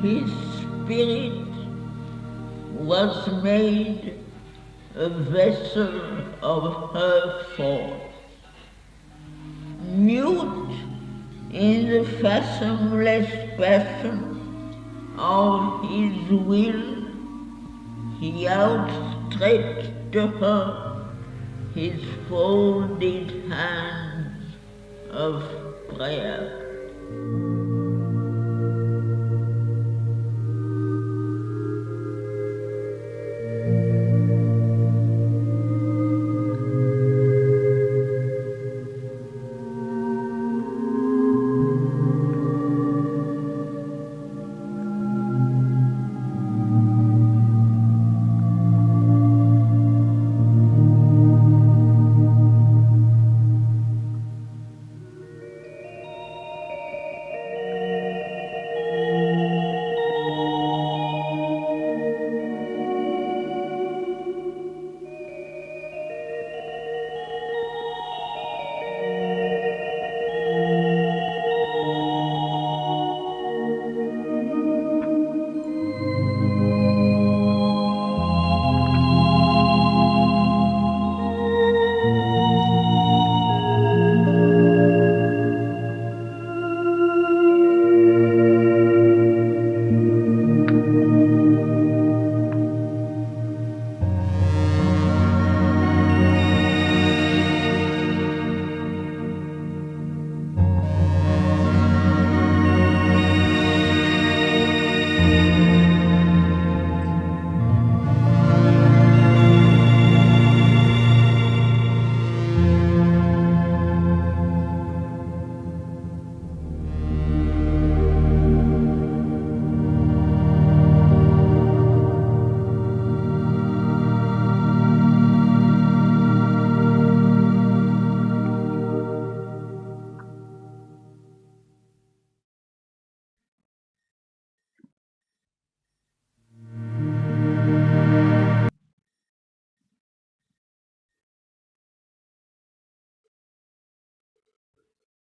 His spirit was made a vessel of her thought. Mute in the fathomless passion of his will, he outstretched to her his folded hands of prayer.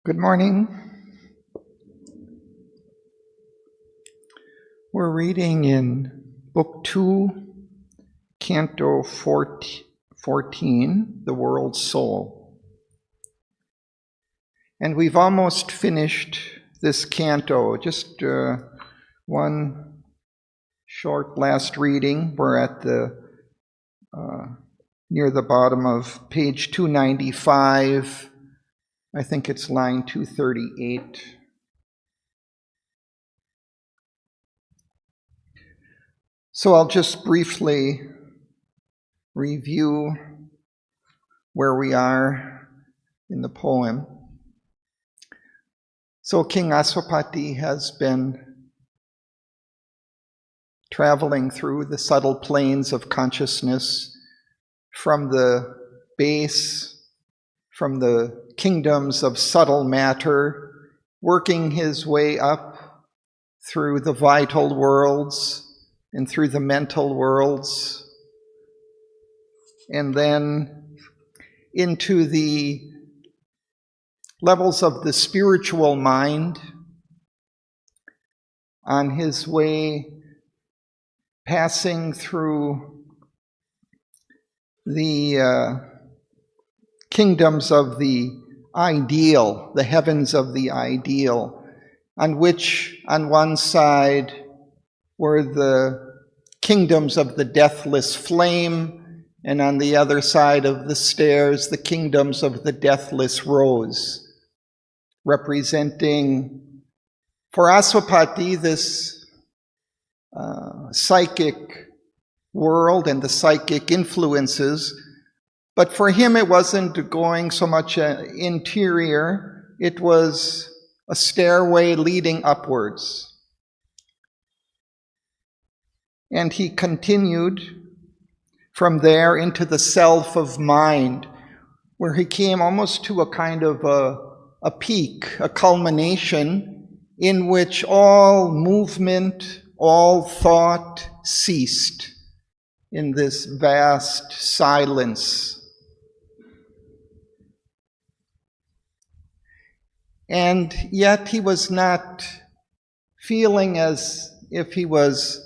Good morning. We're reading in Book 2, Canto 14, The World's Soul. And we've almost finished this canto, just one short last reading. We're at the near the bottom of page 295. I think it's line 238. So I'll just briefly review where we are in the poem. So King Aswapati has been traveling through the subtle planes of consciousness from the base, from the kingdoms of subtle matter, working his way up through the vital worlds and through the mental worlds, and then into the levels of the spiritual mind, on his way passing through the kingdoms of the ideal, the heavens of the ideal, on which on one side were the kingdoms of the deathless flame, and on the other side of the stairs, the kingdoms of the deathless rose, representing for Aswapati this psychic world and the psychic influences. But for him, it wasn't going so much interior, it was a stairway leading upwards. And he continued from there into the self of mind, where he came almost to a kind of a peak, a culmination, in which all movement, all thought ceased in this vast silence. And yet he was not feeling as if he was,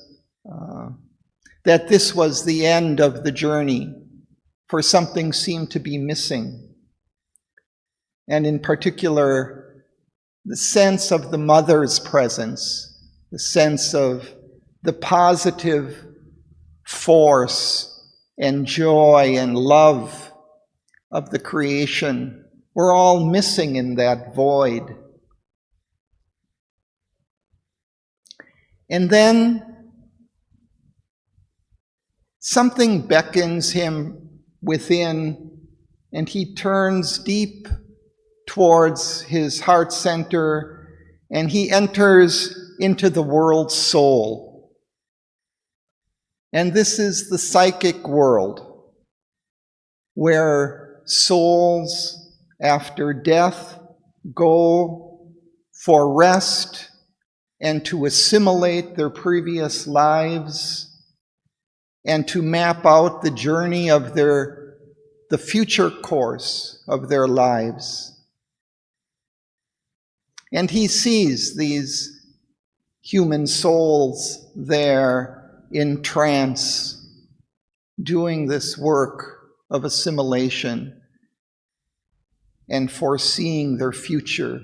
that this was the end of the journey, for something seemed to be missing. And in particular, the sense of the mother's presence, the sense of the positive force and joy and love of the creation were all missing in that void. And then something beckons him within, and he turns deep towards his heart center, and he enters into the world soul. And this is the psychic world, where souls after death go for rest and to assimilate their previous lives and to map out the journey of the future course of their lives. And he sees these human souls there in trance, doing this work of assimilation and foreseeing their future,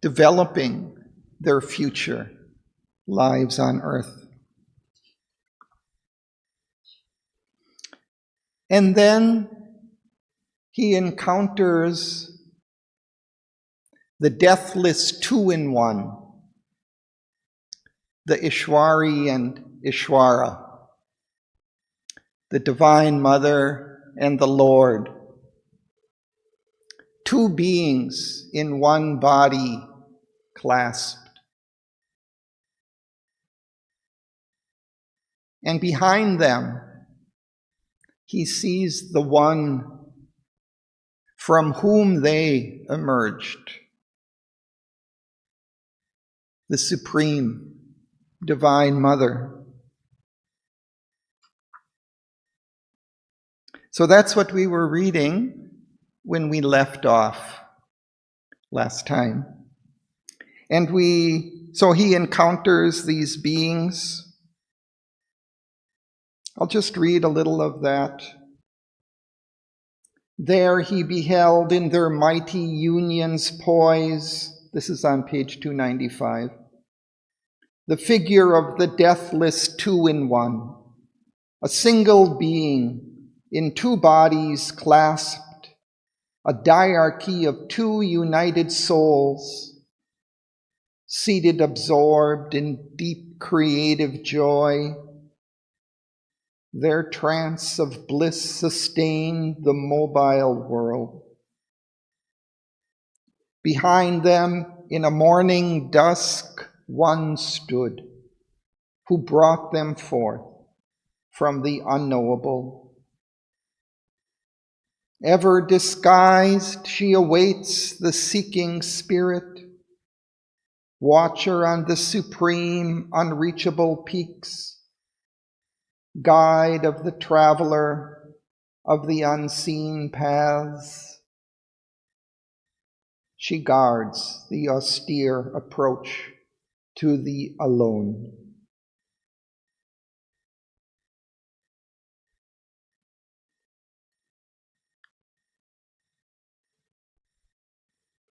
developing their future lives on earth. And then he encounters the deathless two-in-one, the Ishwari and Ishwara, the Divine Mother and the Lord, two beings in one body clasped. And behind them, he sees the one from whom they emerged, the Supreme Divine Mother. So that's what we were reading when we left off last time. And so he encounters these beings. I'll just read a little of that. There he beheld in their mighty unions poise, this is on page 295, the figure of the deathless two-in-one, a single being in two bodies clasped, a diarchy of two united souls, seated absorbed in deep creative joy. Their trance of bliss sustained the mobile world. Behind them, in a morning dusk, one stood, who brought them forth from the unknowable. Ever disguised, she awaits the seeking spirit, watcher on the supreme, unreachable peaks, guide of the traveler of the unseen paths. She guards the austere approach to the alone.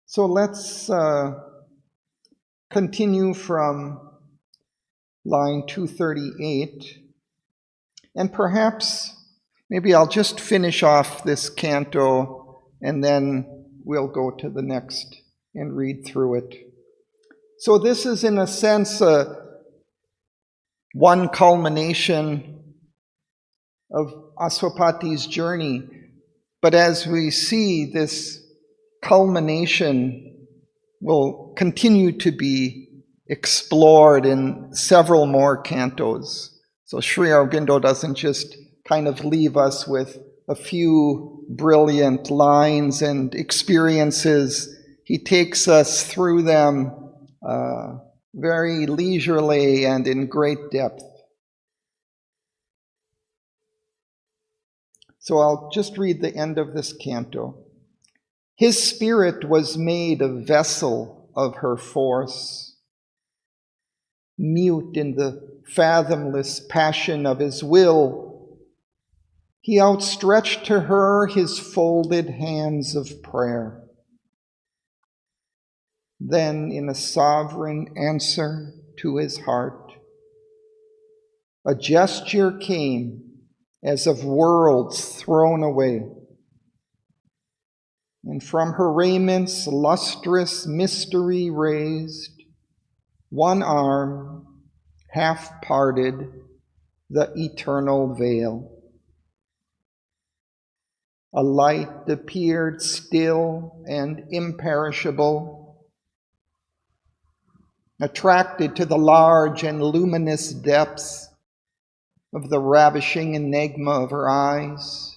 So let's continue from line 238. And perhaps, maybe I'll just finish off this canto and then we'll go to the next and read through it. So this is, in a sense, one culmination of Aswapati's journey. But as we see, this culmination will continue to be explored in several more cantos. So Sri Aurobindo doesn't just kind of leave us with a few brilliant lines and experiences. He takes us through them very leisurely and in great depth. So I'll just read the end of this canto. His spirit was made a vessel of her force, mute in the fathomless passion of his will, he outstretched to her his folded hands of prayer. Then, in a sovereign answer to his heart, a gesture came as of worlds thrown away, and from her raiments lustrous mystery raised, one arm half parted the eternal veil. A light appeared still and imperishable, attracted to the large and luminous depths of the ravishing enigma of her eyes.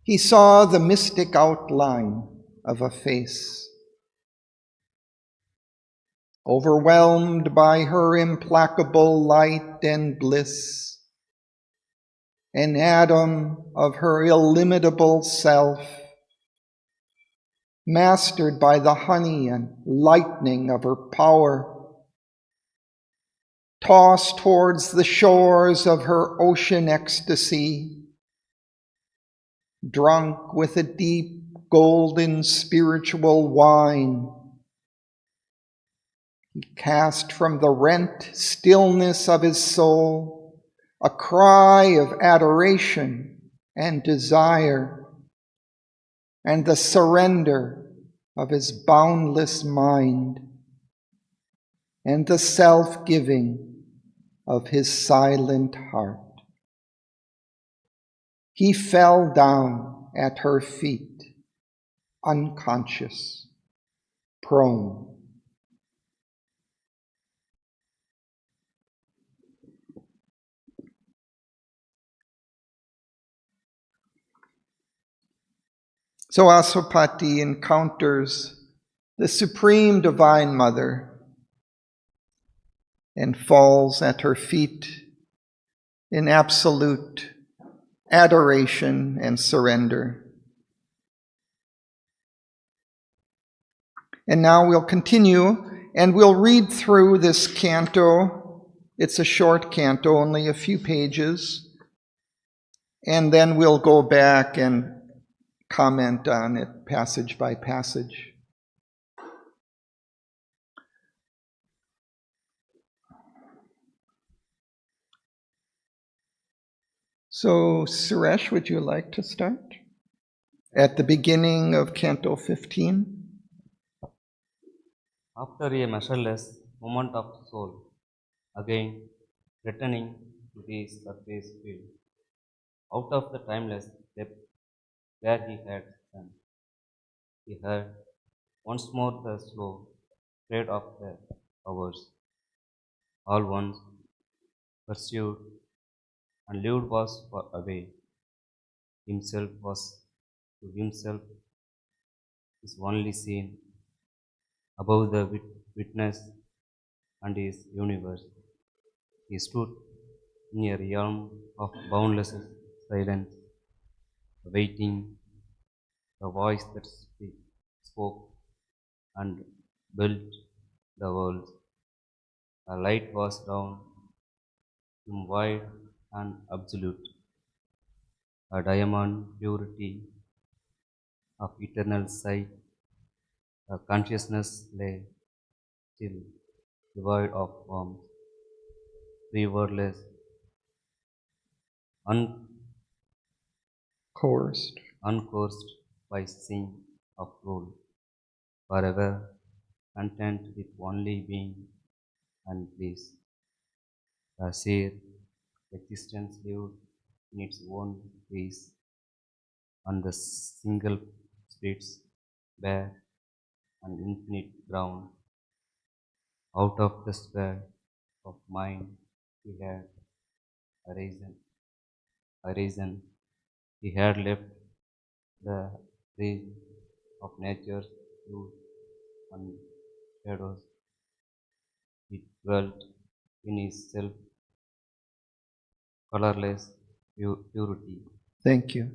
He saw the mystic outline of a face. Overwhelmed by her implacable light and bliss, an atom of her illimitable self, mastered by the honey and lightning of her power, tossed towards the shores of her ocean ecstasy, drunk with a deep golden spiritual wine. He cast from the rent stillness of his soul a cry of adoration and desire, and the surrender of his boundless mind, and the self-giving of his silent heart. He fell down at her feet, unconscious, prone. So Aswapati encounters the Supreme Divine Mother and falls at her feet in absolute adoration and surrender. And now we'll continue and we'll read through this canto. It's a short canto, only a few pages. And then we'll go back and comment on it passage by passage. So, Suresh, would you like to start? At the beginning of Canto 15. After a measureless moment of soul, again returning to the surface field, out of the timeless depth where he had been, he heard once more the slow tread of the hours. All once pursued and lived was far away. Himself was to himself is only seen above the witness and his universe. He stood in a realm of boundless silence, awaiting the voice that spoke and built the world. The light was down, wide and absolute, a diamond purity of eternal sight. The consciousness lay still, devoid of forms, free wordless, uncursed by sin of rule, forever content with only being and bliss. The sheer existence lived in its own peace, on the single spirit's bare and infinite ground. Out of the sphere of mind he had arisen. He had left the range of nature's truth and shadows. He dwelt in his self colorless purity. Thank you.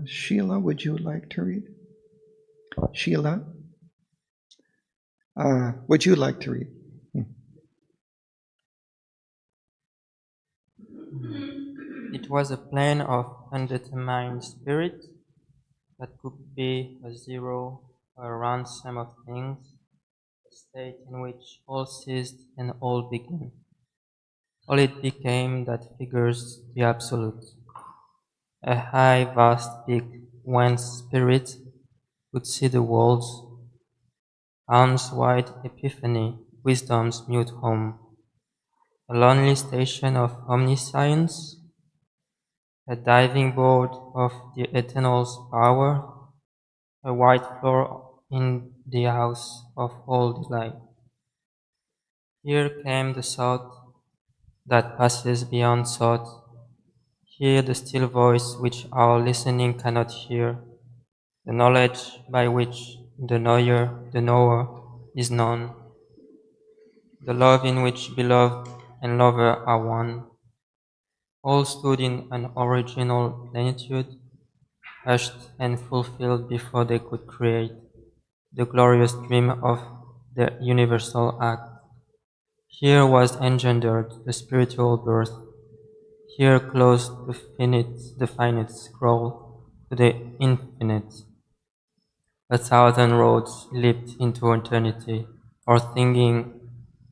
Sheila, would you like to read? Sheila? Would you like to read? It was a plane of undetermined spirit that could be a zero or a ransom of things, a state in which all ceased and all began. All it became that figures the absolute, a high vast peak whence spirit could see the worlds, arms wide epiphany, wisdom's mute home, a lonely station of omniscience, a diving board of the Eternal's power, a white floor in the house of all delight. Here came the thought that passes beyond thought, here the still voice which our listening cannot hear, the knowledge by which the knower is known, the love in which beloved and lover are one, all stood in an original plenitude, hushed and fulfilled before they could create the glorious dream of the universal act. Here was engendered the spiritual birth. Here closed the finite scroll to the infinite. A thousand roads leaped into eternity, or thinking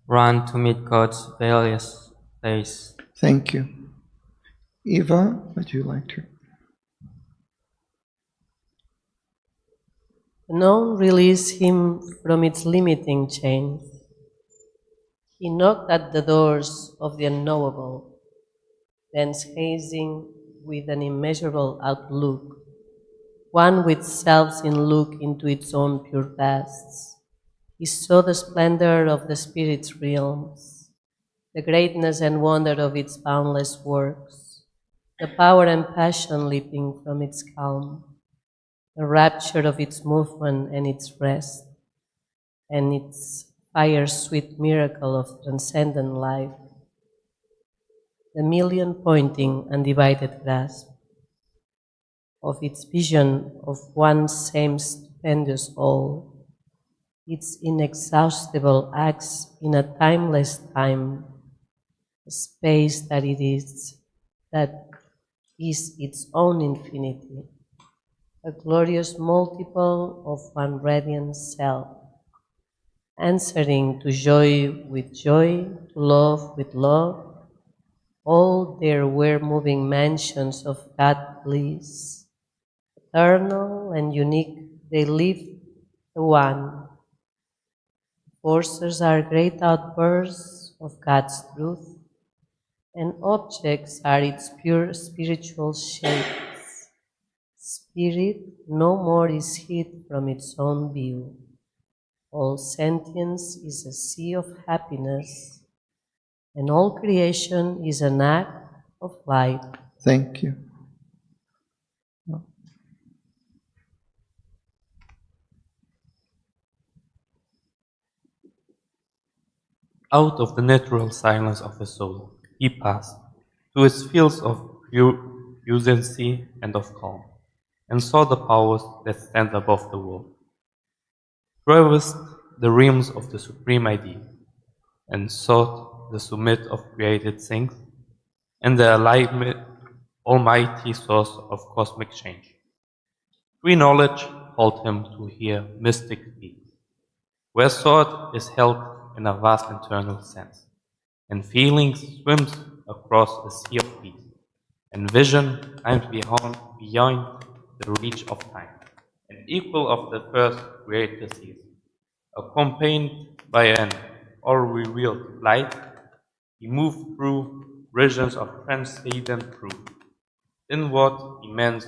ran to meet God's various place. Thank you. Eva, would you like to? The known released him from its limiting chain. He knocked at the doors of the unknowable, thence hazing with an immeasurable outlook, one with selves in look into its own pure pasts. He saw the splendor of the spirit's realms, the greatness and wonder of its boundless works, the power and passion leaping from its calm, the rapture of its movement and its rest, and its fire-sweet miracle of transcendent life, the million-pointing undivided grasp of its vision of one same stupendous all, its inexhaustible acts in a timeless time, a space that is its own infinity, a glorious multiple of one radiant self, answering to joy with joy, to love with love. All there were moving mansions of God bliss, eternal and unique, they live the one. Forces are great outbursts of God's truth, and objects are its pure spiritual shapes. Spirit no more is hid from its own view. All sentience is a sea of happiness, and all creation is an act of light. Thank you. Out of the natural silence of the soul, he passed to its fields of pugency and of calm, and saw the powers that stand above the world, traversed the realms of the supreme idea, and sought the summit of created things, and the almighty source of cosmic change. Free knowledge called him to hear mystic peace, where thought is held in a vast internal sense, and feeling swims across a sea of peace, and vision climbs beyond the reach of time, and equal of the first great disease, accompanied by an all-revealed light, he moved through regions of transcendent truth, inward, immense,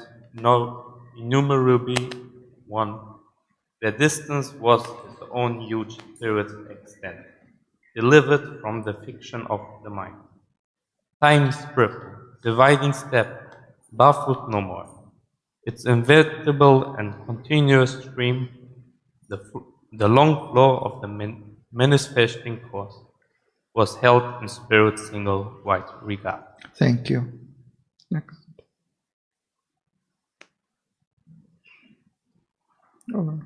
innumerably one. The distance was his own huge spirit's extent, delivered from the fiction of the mind. Time's purple, dividing step, baffled no more. Its inevitable and continuous stream, the long flow of the manifesting course, was held in spirit's single white regard. Thank you. Next. Oh.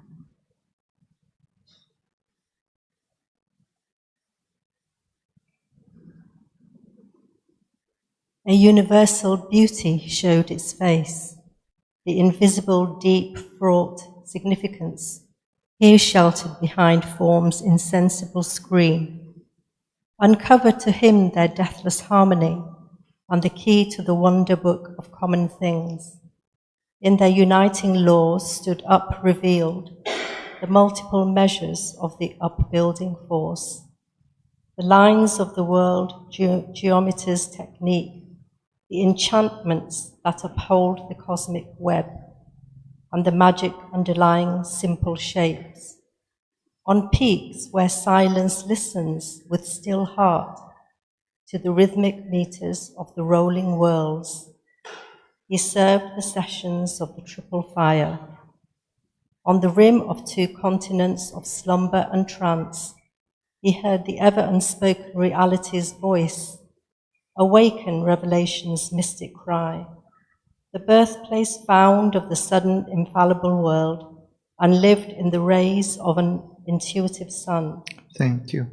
A universal beauty showed its face, the invisible, deep, fraught significance, here sheltered behind form's insensible screen, uncovered to him their deathless harmony and the key to the wonder book of common things. In their uniting laws stood up revealed the multiple measures of the upbuilding force, the lines of the world geometer's technique, the enchantments that uphold the cosmic web, and the magic underlying simple shapes. On peaks where silence listens with still heart to the rhythmic meters of the rolling worlds, he served the sessions of the triple fire. On the rim of 2 continents of slumber and trance, he heard the ever unspoken reality's voice, awaken revelation's mystic cry, the birthplace found of the sudden infallible world, and lived in the rays of an intuitive sun. Thank you.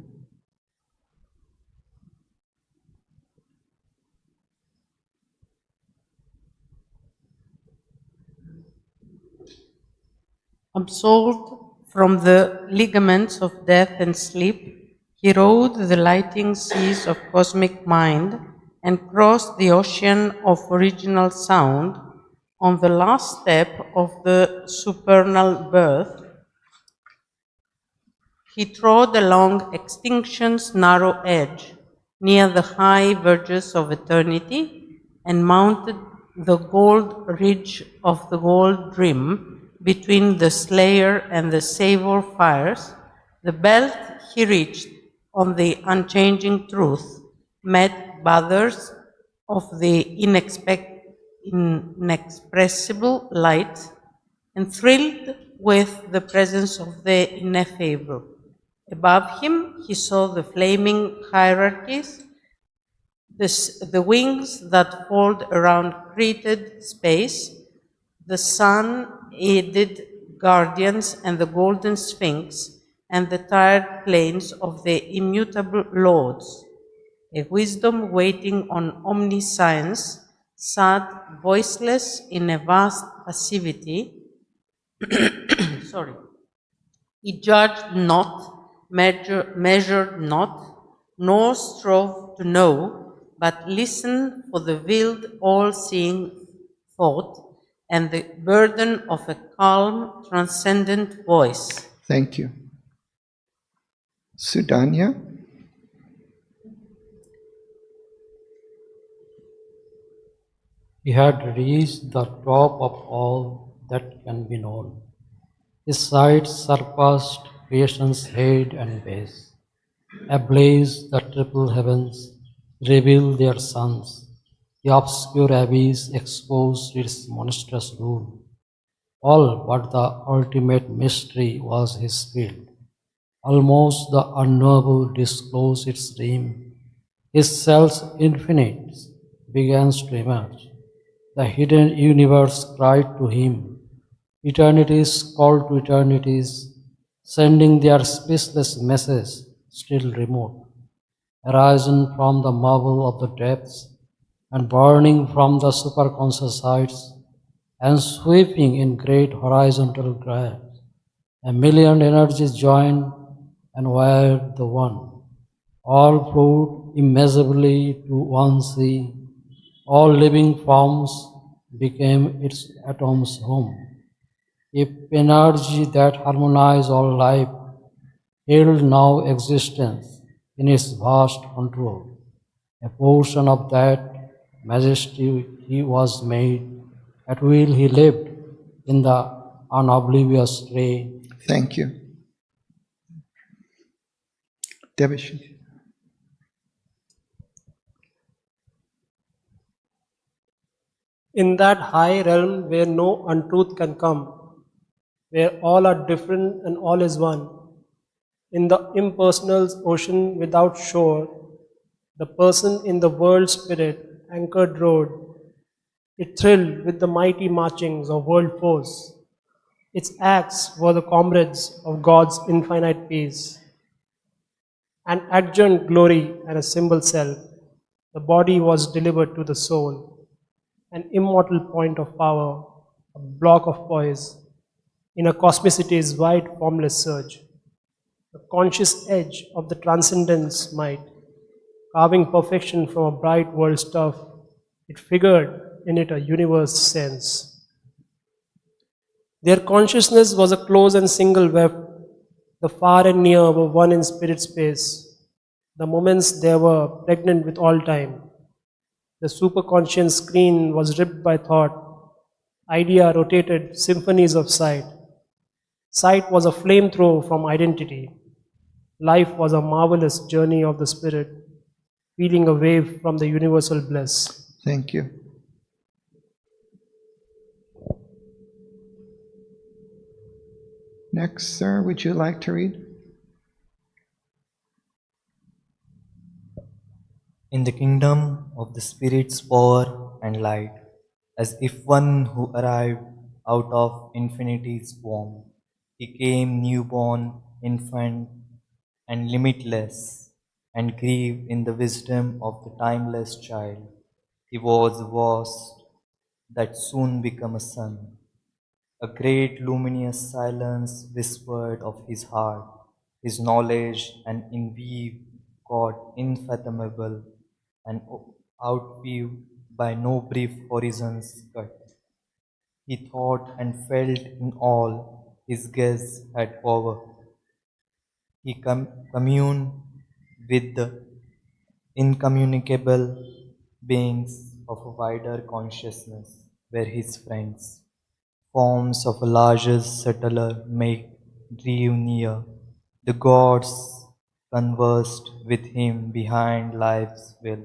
Absolved from the ligaments of death and sleep, he rode the lighting seas of cosmic mind and crossed the ocean of original sound on the last step of the supernal birth. He trod along extinction's narrow edge, near the high verges of eternity, and mounted the gold ridge of the gold rim between the Slayer and the Savor fires. The belt he reached on the unchanging truth met bathers of the inexpressible light and thrilled with the presence of the ineffable. Above him, he saw the flaming hierarchies, the wings that fold around created space, the sun-aided guardians and the golden sphinx, and the tired plains of the immutable lords. A wisdom waiting on omniscience sat voiceless in a vast passivity. He judged not, measured not, nor strove to know, but listened for the veiled, all-seeing thought and the burden of a calm, transcendent voice. Thank you. Sudanya? He had reached the top of all that can be known. His sight surpassed creation's head and base. Ablaze the triple heavens, revealed their suns. The obscure abyss exposed its monstrous rule. All but the ultimate mystery was his field. Almost the unknowable disclosed its rim. His cells infinite began to emerge. The hidden universe cried to him. Eternities called to eternities, sending their speechless message, still remote, arisen from the marvel of the depths, and burning from the superconscious heights, and sweeping in great horizontal grabs. A million energies joined and wired the one. All flowed immeasurably to one sea. All living forms became its atoms' home. A energy that harmonized all life held now existence in its vast control. A portion of that majesty he was made. At will he lived in the unoblivious ray. Thank you. Devashi. In that high realm where no untruth can come, where all are different and all is one, in the impersonal's ocean without shore, the person in the world spirit anchored rode. It thrilled with the mighty marchings of world force. Its acts were the comrades of God's infinite peace, an adjunct glory and a symbol self. The body was delivered to the soul, an immortal point of power, a block of poise, in a cosmicity's wide formless surge. The conscious edge of the transcendence might, carving perfection from a bright world stuff, it figured in it a universe sense. Their consciousness was a close and single web. The far and near were one in spirit space. The moments there were pregnant with all time. The superconscious screen was ripped by thought. Idea rotated symphonies of sight. Sight was a flamethrower from identity. Life was a marvelous journey of the spirit, feeling a wave from the universal bliss. Thank you. Next, sir, would you like to read? In the kingdom of the Spirit's power and light, as if one who arrived out of infinity's womb, he came newborn, infant, and limitless, and grieved in the wisdom of the timeless child. He was vast, that soon became a son. A great luminous silence whispered of his heart, his knowledge and in weave God infathomable and outviewed by no brief horizons cut. He thought and felt in all his gaze had power. He communed with the incommunicable beings of a wider consciousness were his friends. Forms of a larger, subtler make drew near. The gods conversed with him behind life's will.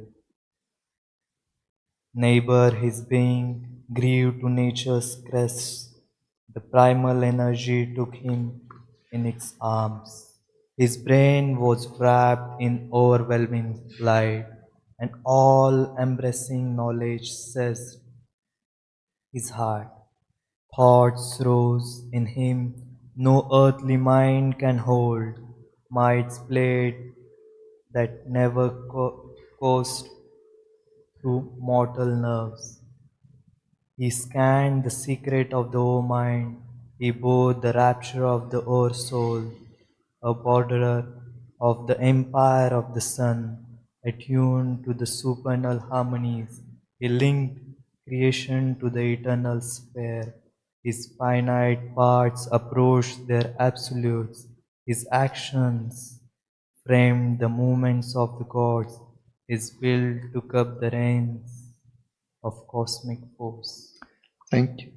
Neighbor his being grew to nature's crest. The primal energy took him in its arms. His brain was wrapped in overwhelming light, and all-embracing knowledge seized his heart. Thoughts rose in him no earthly mind can hold, mights played that never coursed through mortal nerves. He scanned the secret of the O mind, he bore the rapture of the o'er soul, a borderer of the empire of the sun, attuned to the supernal harmonies. He linked creation to the eternal sphere. His finite parts approached their absolutes. His actions framed the movements of the gods. His will took up the reins of cosmic force. Thank you.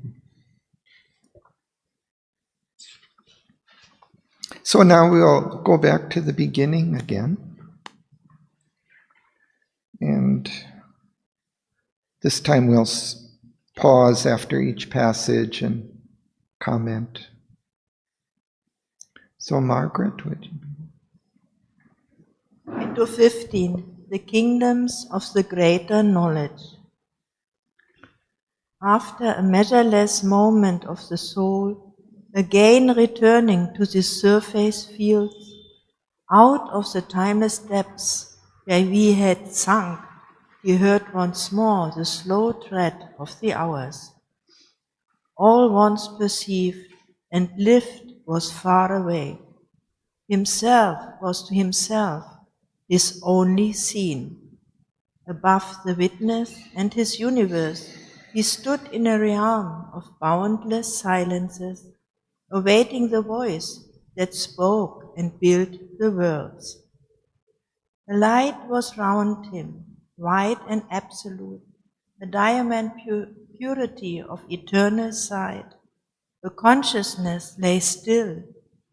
So now we'll go back to the beginning again. And this time we'll pause after each passage and comment. So Margaret, would you? Canto 15, the kingdoms of the greater knowledge. After a measureless moment of the soul, again returning to the surface fields, out of the timeless depths where we had sunk, he heard once more the slow tread of the hours. All once perceived and lived was far away. Himself was to himself his only seen. Above the witness and his universe, he stood in a realm of boundless silences, awaiting the voice that spoke and built the worlds. The light was round him, wide and absolute, a diamond purity of eternal sight. The consciousness lay still,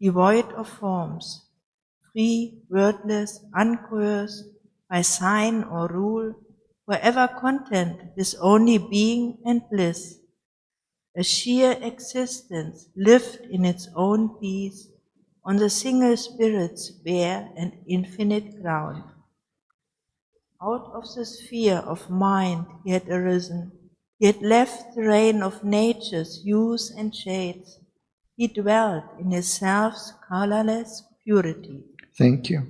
devoid of forms, free, wordless, uncoerced by sign or rule, wherever content is only being and bliss. A sheer existence lived in its own peace on the single spirit's bare and infinite ground. Out of the sphere of mind he had arisen, he had left the reign of nature's hues and shades. He dwelt in his self's colorless purity. Thank you.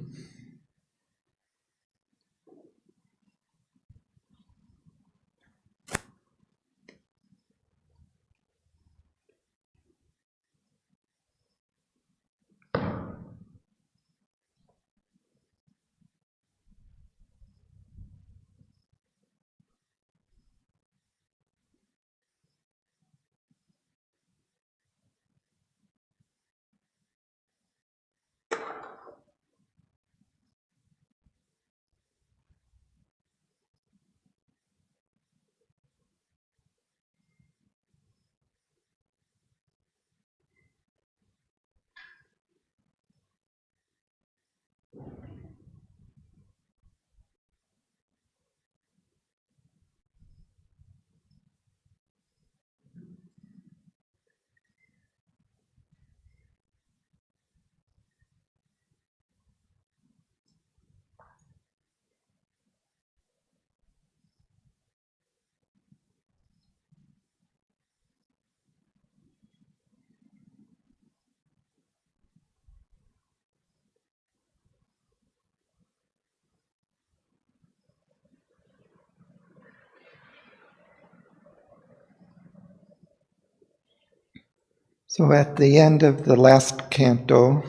So at the end of the last canto,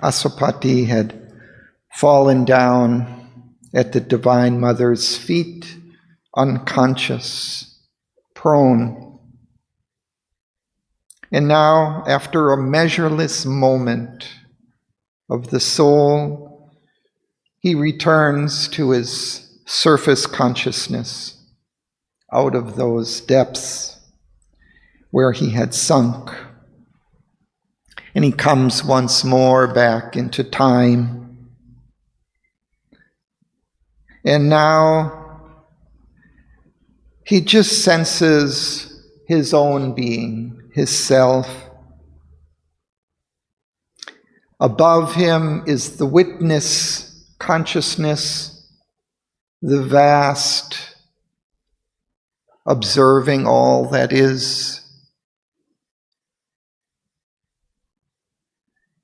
Asapati had fallen down at the Divine Mother's feet, unconscious, prone. And now, after a measureless moment of the soul, he returns to his surface consciousness out of those depths where he had sunk. And he comes once more back into time. And now he just senses his own being, his self. Above him is the witness consciousness, the vast, observing all that is.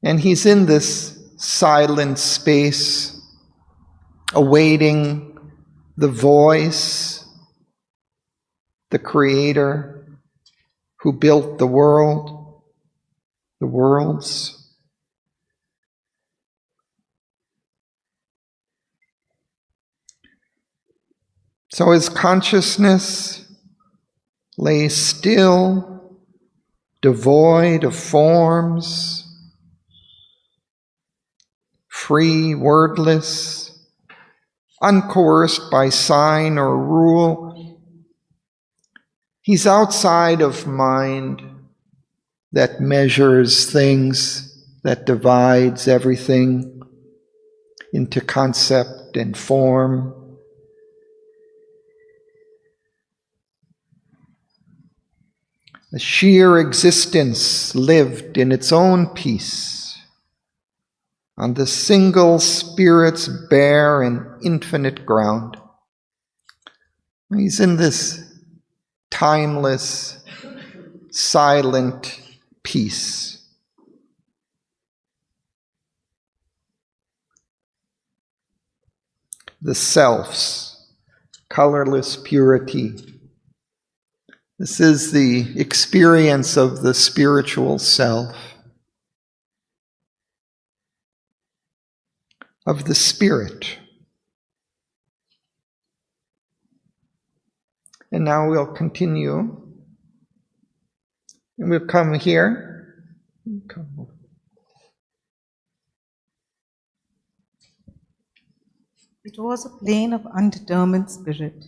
And he's in this silent space, awaiting the voice, the Creator who built the world, the worlds. So his consciousness lay still, devoid of forms, free, wordless, uncoerced by sign or rule. He's outside of mind that measures things, that divides everything into concept and form. The sheer existence lived in its own peace, on the single Spirit's bare and infinite ground. He's in this timeless, silent peace. The self's colorless purity. This is the experience of the spiritual self, of the Spirit. And now we'll continue. And we'll come here. It was a plane of undetermined spirit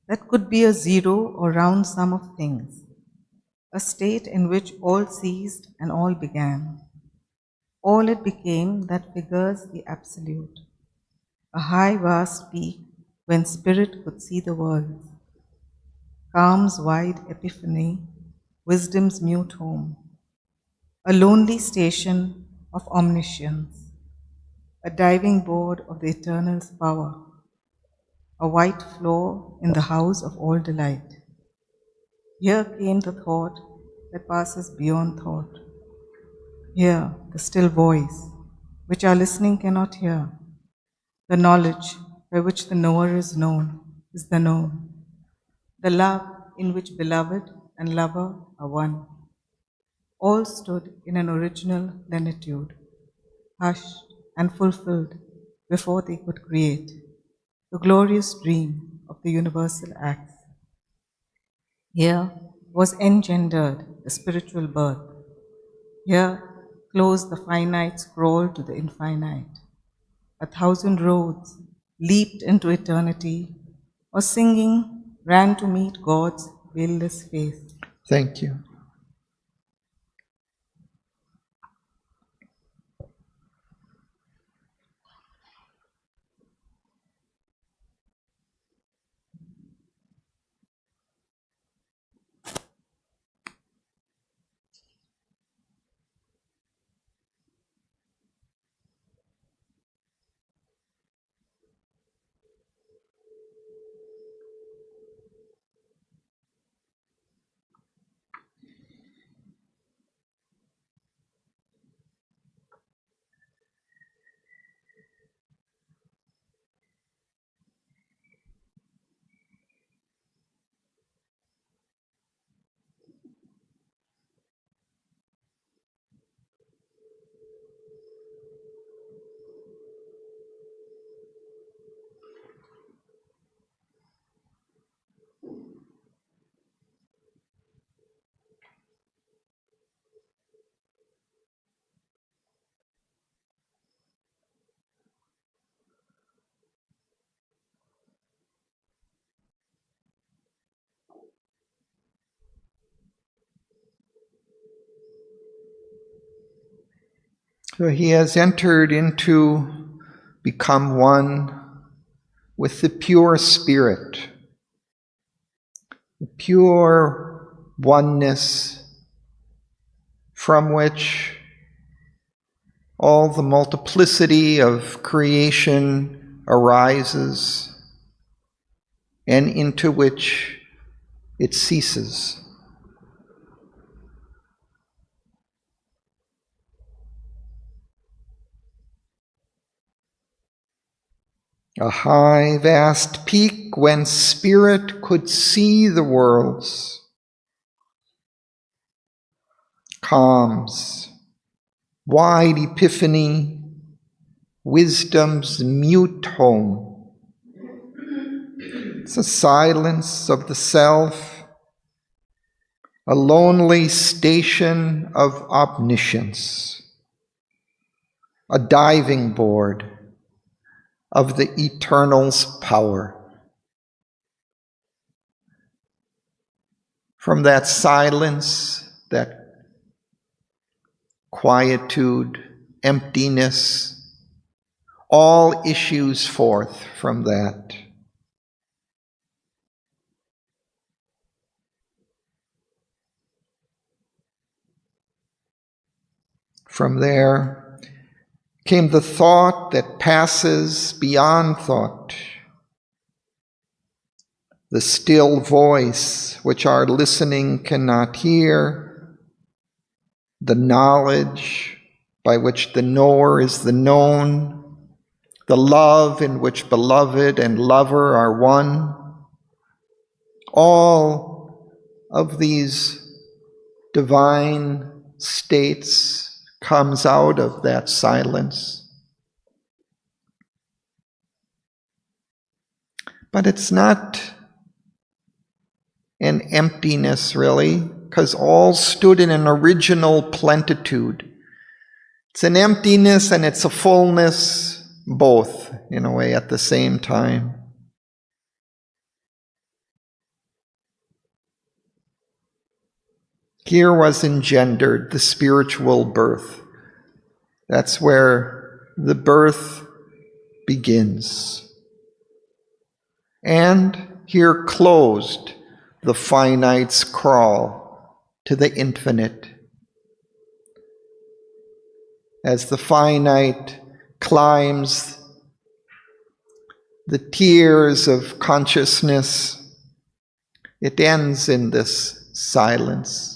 that could be a zero or round sum of things, a state in which all ceased and all began. All it became that figures the absolute, a high vast peak when spirit could see the world, calm's wide epiphany, wisdom's mute home, a lonely station of omniscience, a diving board of the Eternal's power, a white floor in the house of all delight. Here came the thought that passes beyond thought. Here, the still voice, which our listening cannot hear. The knowledge by which the knower is known is the known. The love in which beloved and lover are one. All stood in an original plenitude, hushed and fulfilled before they could create, the glorious dream of the universal acts. Here was engendered the spiritual birth. Here closed the finite scroll to the infinite. 1,000 roads leaped into eternity, or singing ran to meet God's veilless face. Thank you. So he has entered into, become one with the pure spirit, the pure oneness from which all the multiplicity of creation arises and into which it ceases. A high, vast peak whence spirit could see the worlds, calms, wide epiphany, wisdom's mute home. It's a silence of the self, a lonely station of omniscience, a diving board of the Eternal's power. From that silence, that quietude, emptiness, all issues forth from that. From there came the thought that passes beyond thought, the still voice which our listening cannot hear, the knowledge by which the knower is the known, the love in which beloved and lover are one. All of these divine states comes out of that silence. But it's not an emptiness, really, because all stood in an original plenitude. It's an emptiness and it's a fullness, both, in a way, at the same time. Here was engendered the spiritual birth. That's where the birth begins. And here closed the finite's crawl to the infinite. As the finite climbs the tiers of consciousness, it ends in this silence.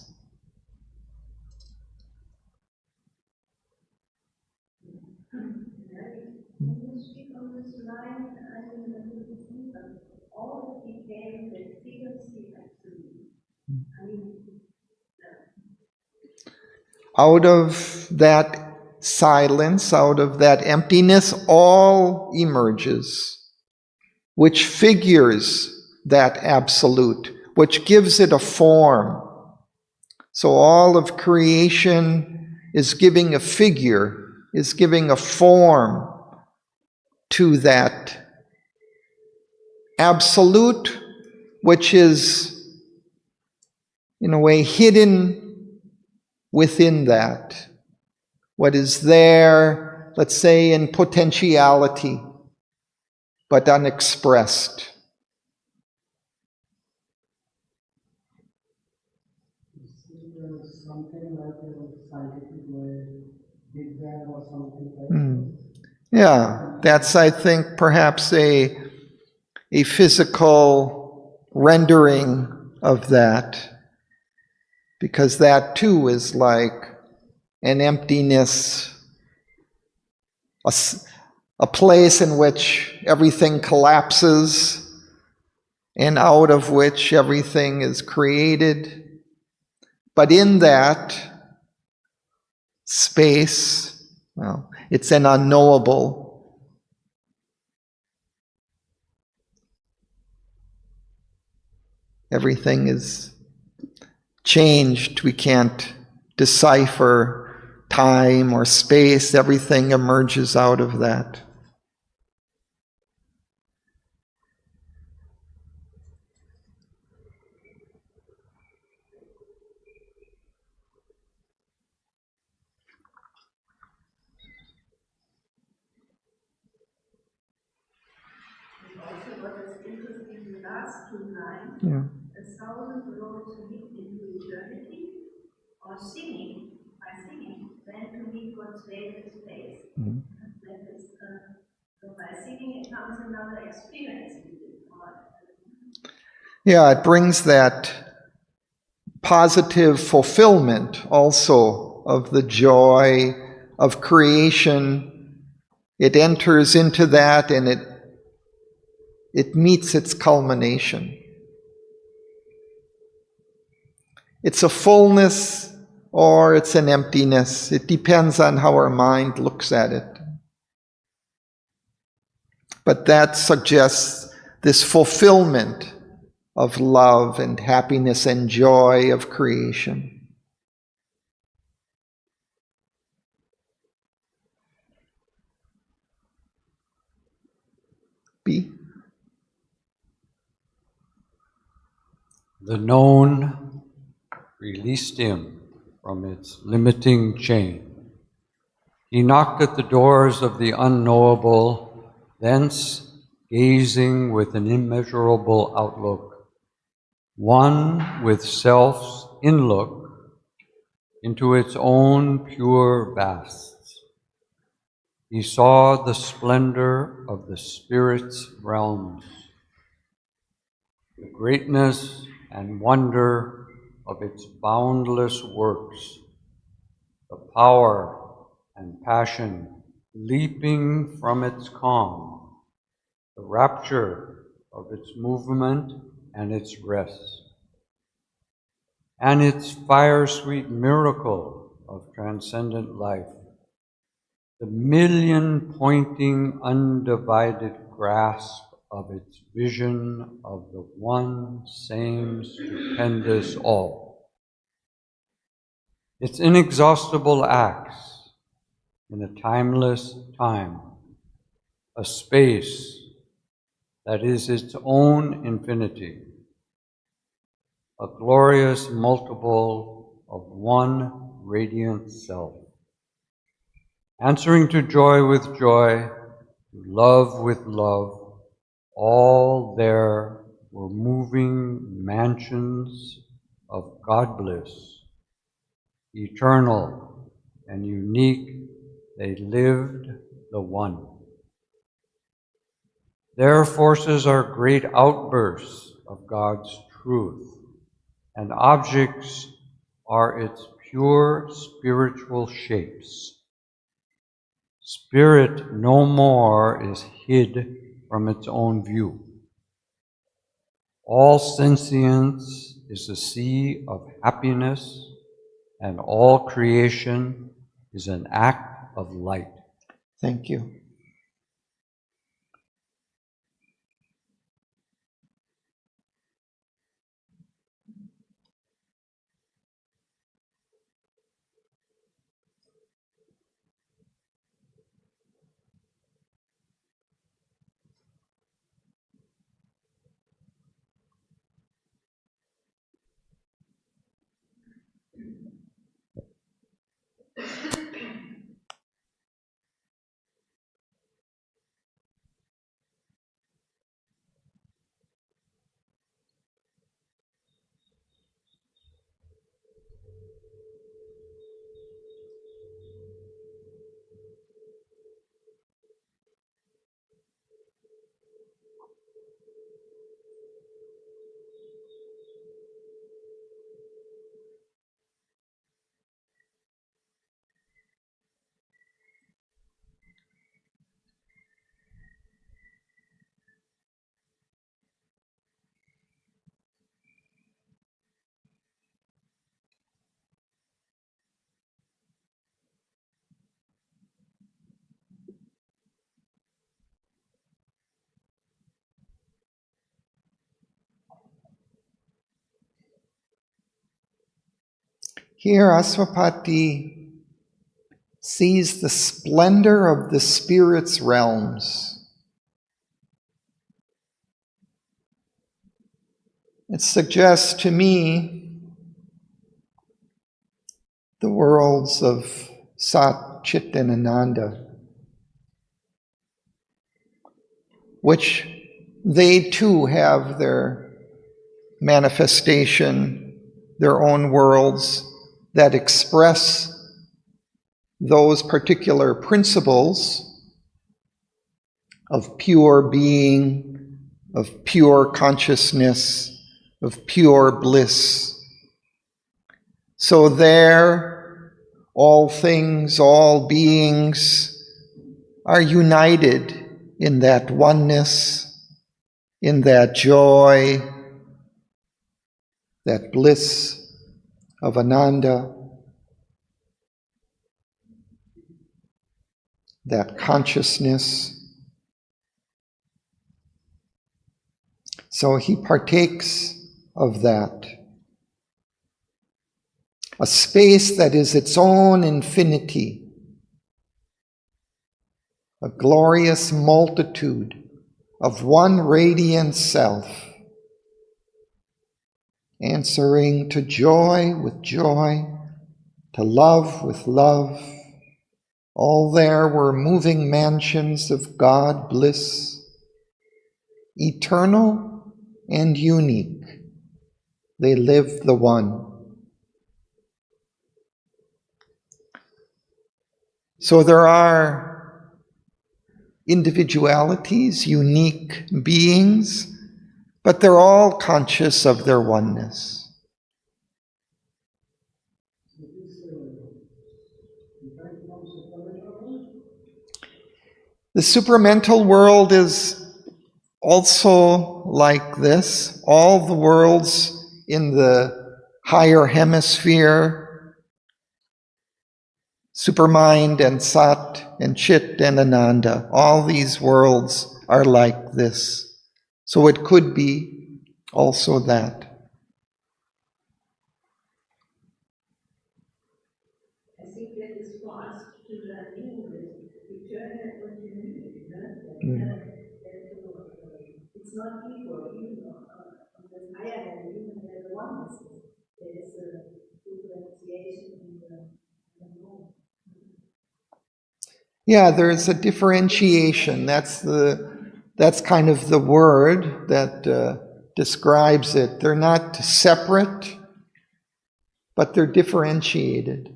Out of that silence, out of that emptiness, all emerges, which figures that absolute, which gives it a form. So all of creation is giving a figure, is giving a form to that absolute, which is, in a way, hidden within that. What is there, let's say, in potentiality, but unexpressed. Something like a scientific way, Big Bang or something like that. Yeah, that's, I think, perhaps a physical rendering of that, because that too is like an emptiness, a place in which everything collapses and out of which everything is created. But in that space, well, it's an unknowable. Everything is changed. We can't decipher time or space. Everything emerges out of that. last two lines, Yeah. 1,000 roads lead into eternity, or singing, by singing, then to meet God's veiled face. Mm-hmm. That is, so by singing it comes another experience with God. Yeah, it brings that positive fulfillment also of the joy of creation. It enters into that and it meets its culmination. It's a fullness or it's an emptiness. It depends on how our mind looks at it. But that suggests this fulfillment of love and happiness and joy of creation. B. The known released him from its limiting chain. He knocked at the doors of the unknowable, thence, gazing with an immeasurable outlook, one with self's inlook into its own pure vasts. He saw the splendor of the Spirit's realms, the greatness and wonder of its boundless works, the power and passion leaping from its calm, the rapture of its movement and its rest, and its fire-sweet miracle of transcendent life, the million-pointing undivided grasp of its vision of the one same stupendous all. Its inexhaustible acts in a timeless time, a space that is its own infinity, a glorious multiple of one radiant self, answering to joy with joy, to love with love. All there were moving mansions of God bliss, eternal and unique, they lived the one. Their forces are great outbursts of God's truth, and objects are its pure spiritual shapes. Spirit no more is hid from its own view. All sentience is a sea of happiness, and all creation is an act of light. Thank you. Here, Aswapati sees the splendor of the Spirit's realms. It suggests to me the worlds of Sat, Chit, and Ananda, which they too have their manifestation, their own worlds that express those particular principles of pure being, of pure consciousness, of pure bliss. So there, all things, all beings are united in that oneness, in that joy, that bliss of Ananda, that consciousness. So he partakes of that. A space that is its own infinity, a glorious multitude of one radiant self, answering to joy with joy, to love with love. All there were moving mansions of God bliss, eternal and unique. They live the one. So there are individualities, unique beings, but they're all conscious of their oneness. The supramental world is also like this. All the worlds in the higher hemisphere, Supermind and Sat and Chit and Ananda, all these worlds are like this. So it could be also that. I think that is for us to learn English, eternal continuity. It's not equal, even on the higher level, even there's a oneness. There is a differentiation in the law. Yeah, there's a differentiation. That's kind of the word that describes it. They're not separate, but they're differentiated.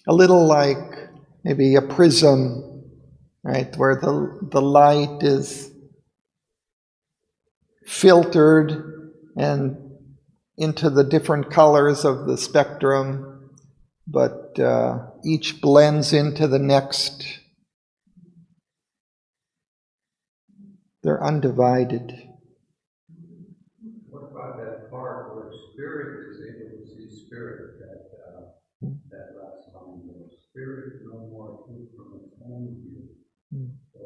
A little like maybe a prism, right, where the light is filtered and into the different colors of the spectrum, but each blends into the next. They're undivided. What about that part where spirit is able to see spirit, that last line, the spirit is no more acute from its own view. So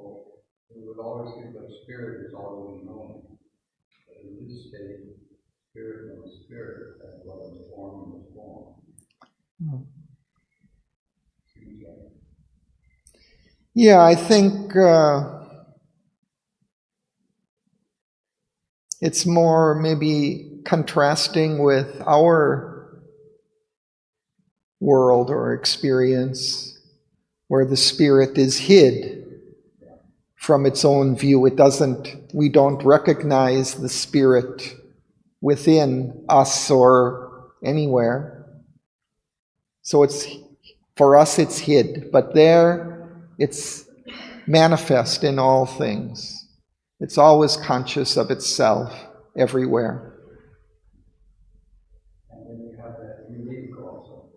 we would always think that spirit is always known. But in this state, spirit knows spirit, as well as form knows form. Yeah, I think it's more maybe contrasting with our world or experience, where the spirit is hid from its own view. We don't recognize the spirit within us or anywhere. So for us it's hid, but there it's manifest in all things. It's always conscious of itself everywhere. And then you have that unique also.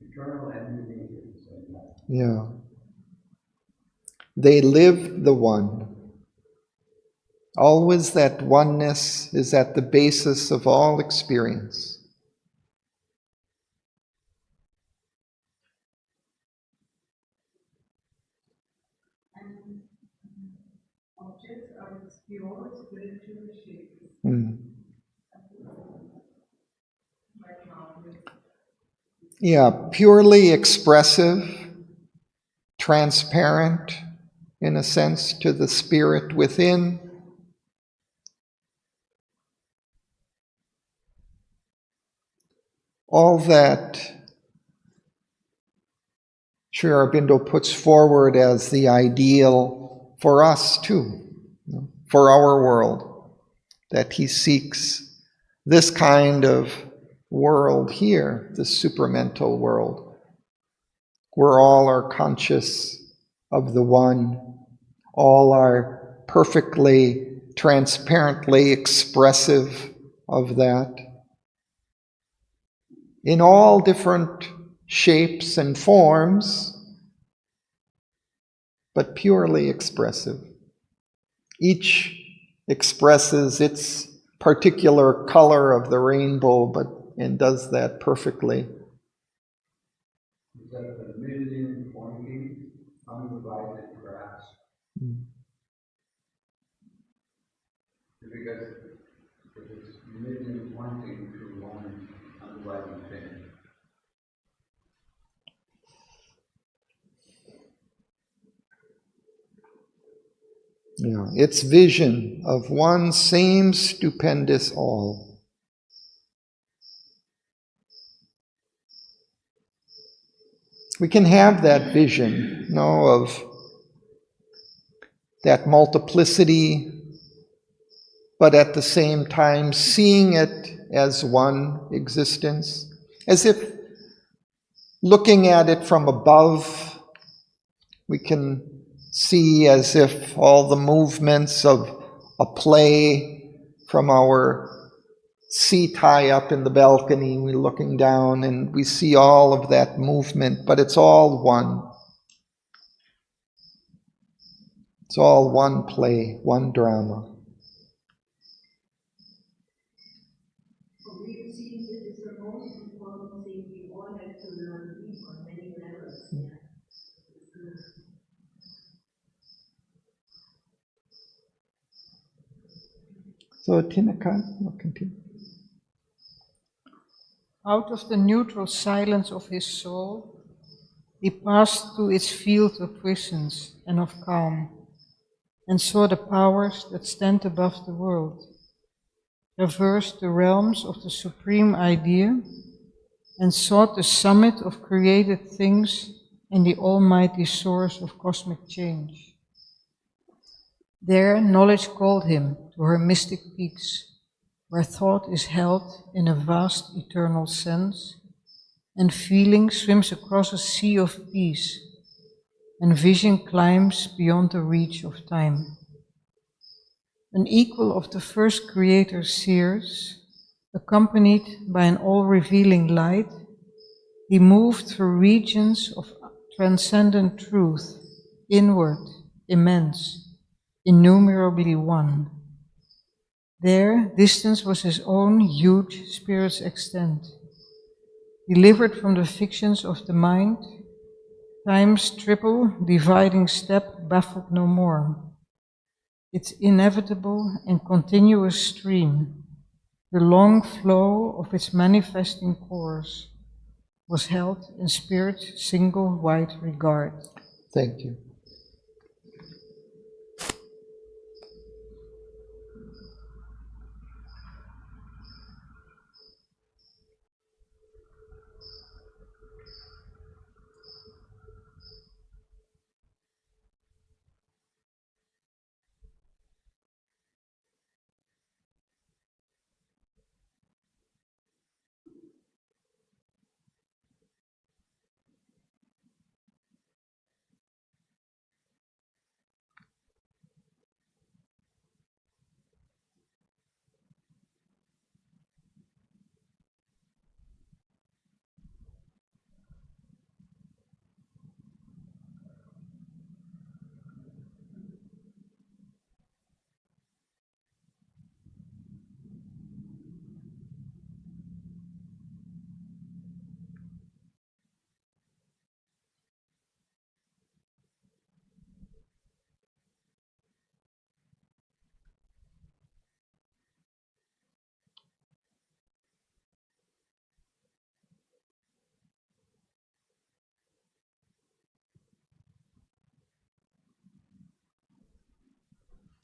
Eternal and unique at the same time. Yeah. They live the one. Always that oneness is at the basis of all experience. And objects are pure spiritual shapes. Yeah, purely expressive, transparent, in a sense, to the spirit within. All that Sri Aurobindo puts forward as the ideal for us too, for our world, that he seeks this kind of world here, this supramental world, where all are conscious of the one, all are perfectly, transparently expressive of that, in all different shapes and forms, but purely expressive. Each expresses its particular color of the rainbow, and does that perfectly. Is that the million pointing, undivided grasp? Because it's million pointing to one undivided thing. Yeah, its vision of one same stupendous all. We can have that vision, of that multiplicity, but at the same time seeing it as one existence, as if looking at it from above, we can see as if all the movements of a play from our seat high up in the balcony, we're looking down and we see all of that movement, but it's all one. It's all one play, one drama. For me, it seems it is the most important thing we all have to learn on many levels. Yeah. So Tinaka will continue. Out of the neutral silence of his soul, he passed through its field of presence and of calm, and saw the powers that stand above the world, traversed the realms of the supreme idea, and sought the summit of created things and the almighty source of cosmic change. There knowledge called him to her mystic peaks, where thought is held in a vast eternal sense, and feeling swims across a sea of peace, and vision climbs beyond the reach of time. An equal of the first creator's seers, accompanied by an all-revealing light, he moved through regions of transcendent truth, inward, immense, innumerably one. There, distance was his own huge spirit's extent. Delivered from the fictions of the mind, time's triple dividing step baffled no more. Its inevitable and continuous stream, the long flow of its manifesting course, was held in spirit's single wide regard. Thank you.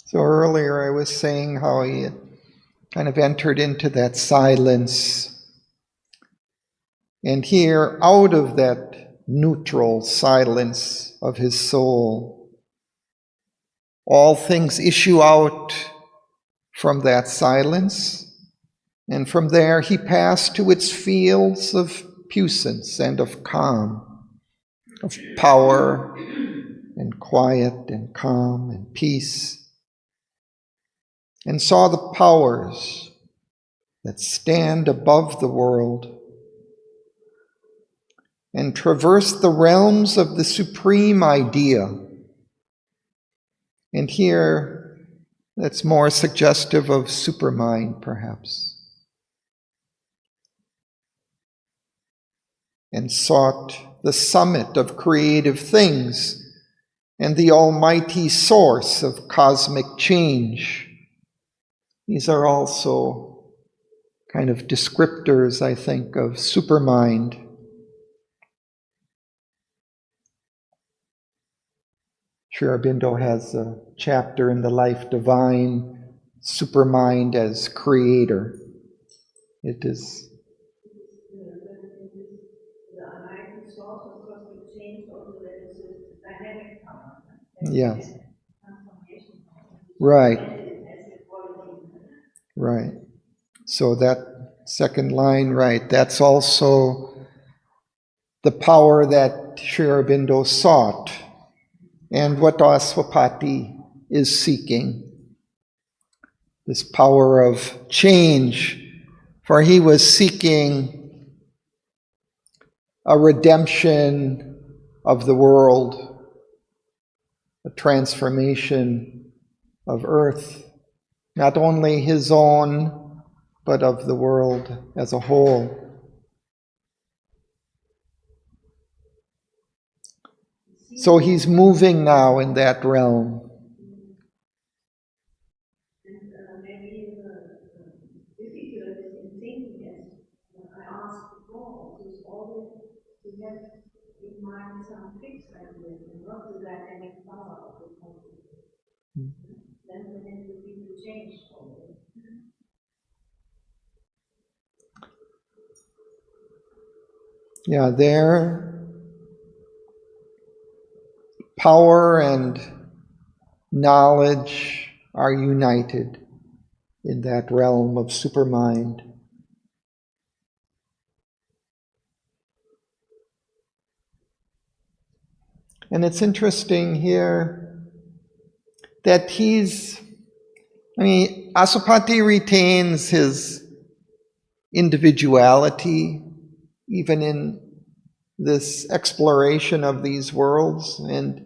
So earlier I was saying how he had kind of entered into that silence. And here, out of that neutral silence of his soul. All things issue out from that silence, and from there he passed to its fields of puissance and of calm, of power and quiet and calm and peace, and saw the powers that stand above the world and traverse the realms of the supreme idea. And here, that's more suggestive of supermind, perhaps. And sought the summit of creative things and the almighty source of cosmic change. These are also kind of descriptors, I think, of supermind. Sri Aurobindo has a chapter in The Life Divine, supermind as creator. It is the almighty source of cosmic change, also there is a dynamic power. yes. Transformation. Right. And it has a quality. Right. So that second line, right, that's also the power that Sri Aurobindo sought and what Aswapati is seeking. This power of change, for he was seeking a redemption of the world, a transformation of earth, not only his own, but of the world as a whole. So he's moving now in that realm. And maybe the difficulty in thinking, as I asked before, is always to have in mind some fixed ideas and not the dynamic power of the concept. Then it will be to change always. Yeah, their power and knowledge are united in that realm of supermind. And it's interesting here that Aswapati retains his individuality even in this exploration of these worlds, and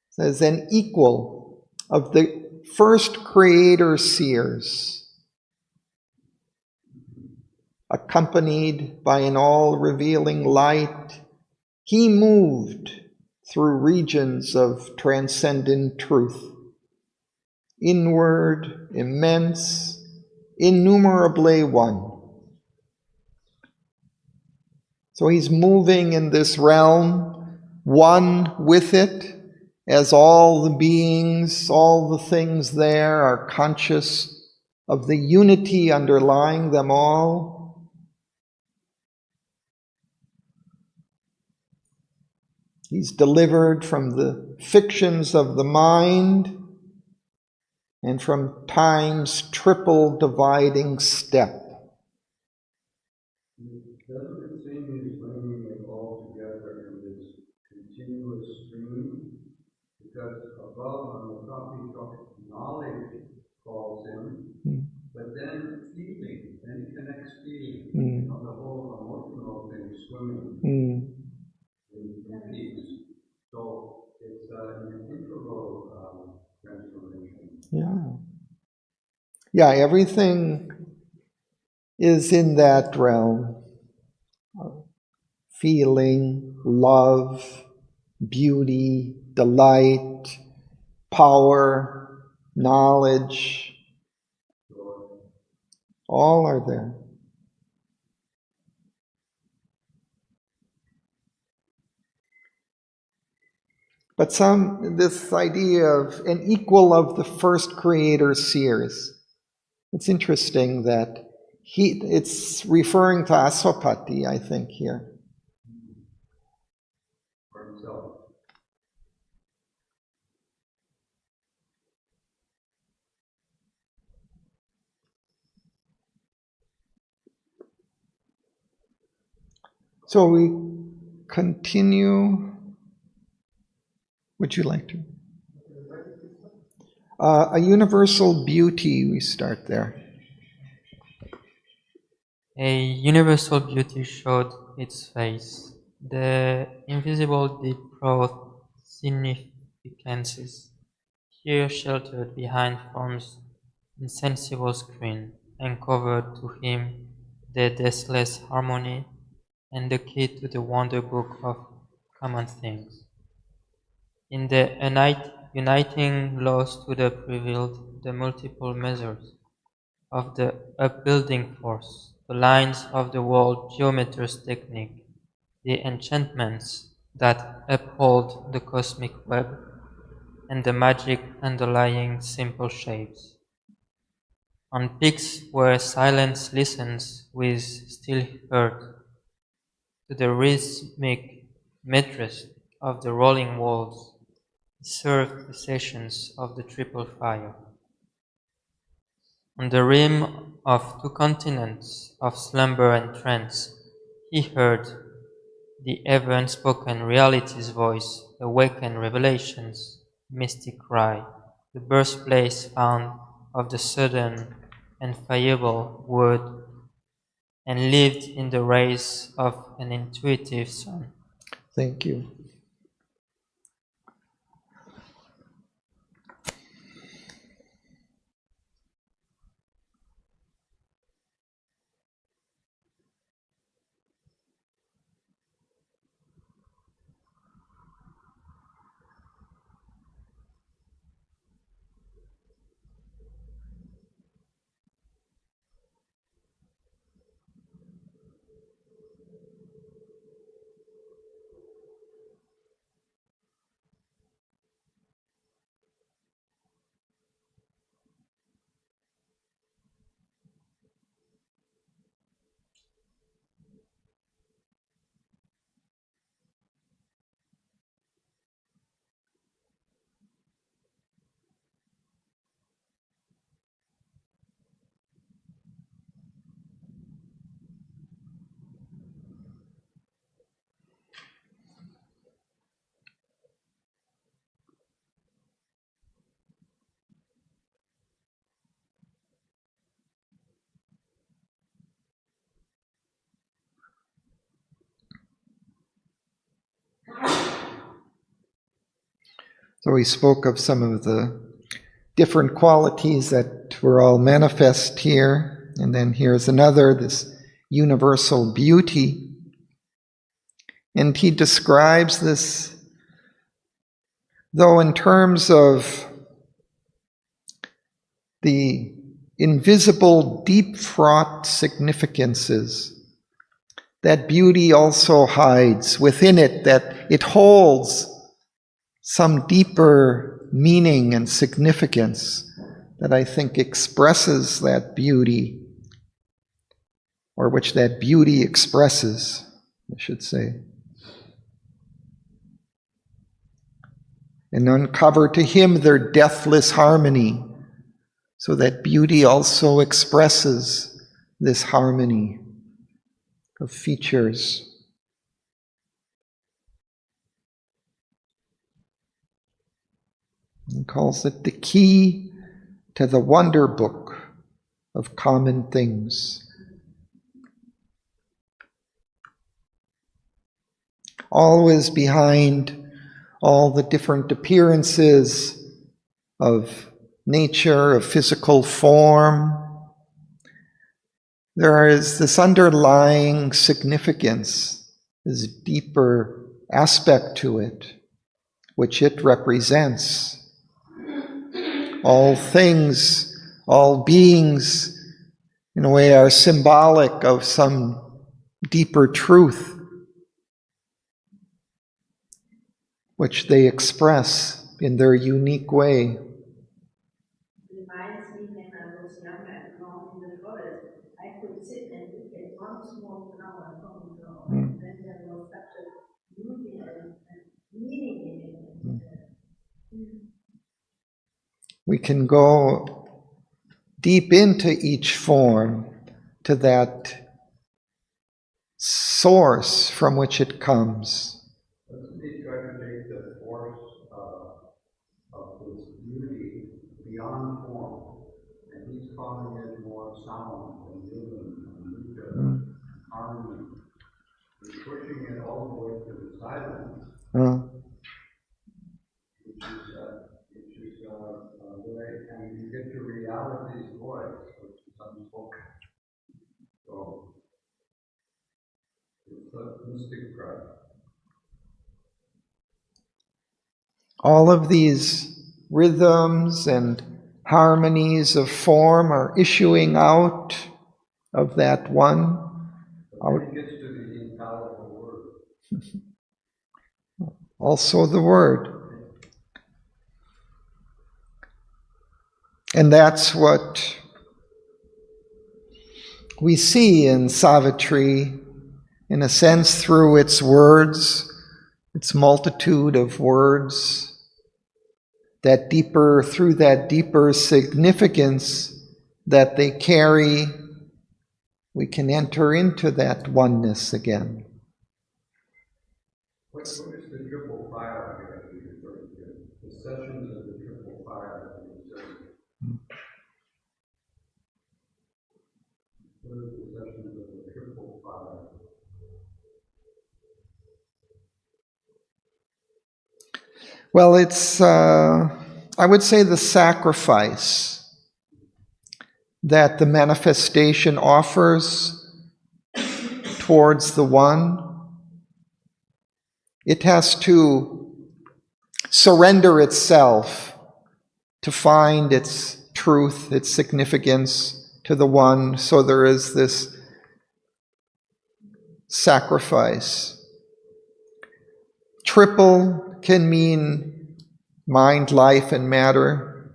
says an equal of the first creator seers, accompanied by an all-revealing light, he moved through regions of transcendent truth, inward, immense, innumerably one. So he's moving in this realm, one with it, as all the beings, all the things there are conscious of the unity underlying them all. He's delivered from the fictions of the mind and from time's triple dividing step. Doesn't it seem he's bringing it all together in this continuous stream? Because above on the top he talks, knowledge calls in, but then feeling, then he connects feeling, the whole emotional thing swimming in peace. So it's an integral transformation. Yeah, everything is in that realm. Feeling, love, beauty, delight, power, knowledge, all are there. But this idea of an equal of the first creator seers, it's interesting that it's referring to Aswapati, I think, here. So we continue. Would you like to? A universal beauty, we start there. A universal beauty showed its face, the invisible deep broad significances, here sheltered behind form's insensible screen, uncovered to him the deathless harmony and the key to the wonder book of common things. In the uniting laws to the prevailed the multiple measures of the upbuilding force, the lines of the world geometer's technique, the enchantments that uphold the cosmic web, and the magic underlying simple shapes. On peaks where silence listens with still heard to the rhythmic metres of the rolling walls, served the sessions of the triple fire. On the rim of two continents of slumber and trance, he heard the ever-unspoken reality's voice, awaken revelation's mystic cry, the birthplace found of the sudden and fallible word, and lived in the rays of an intuitive sun. Thank you. So we spoke of some of the different qualities that were all manifest here. And then here's another, this universal beauty. And he describes this, though in terms of the invisible, deep-fraught significances, that beauty also hides within it, that it holds some deeper meaning and significance that I think expresses that beauty, or which that beauty expresses, I should say. And uncover to him their deathless harmony, so that beauty also expresses this harmony of features. He calls it the key to the wonder book of common things. Always behind all the different appearances of nature, of physical form, there is this underlying significance, this deeper aspect to it, which it represents. All things, all beings, in a way, are symbolic of some deeper truth, which they express in their unique way. Reminds me when I was young and alone in the forest, I could sit and look at one small flower from the floor, and then there was such a beauty and meaning in it. We can go deep into each form to that source from which it comes. Doesn't he try to take the force of this beauty beyond form? And he's calling it more sound and rhythm and rhythm, harmony. He's pushing it all the way to the silence, which is where and you get to reality's voice, which is unspoken. So it's a mystic cry. All of these rhythms and harmonies of form are issuing out of that one. But it gets to the infallible word. Also the word. And that's what we see in Savitri, in a sense, through its words, its multitude of words, through that deeper significance that they carry, we can enter into that oneness again. What is the triple fire that you referred to? The sessions of the triple fire that you said. What are the sessions of the triple fire? Well, it's, I would say, the sacrifice that the manifestation offers towards the one. It has to surrender itself to find its truth, its significance to the one. So there is this sacrifice. Triple can mean mind, life, and matter,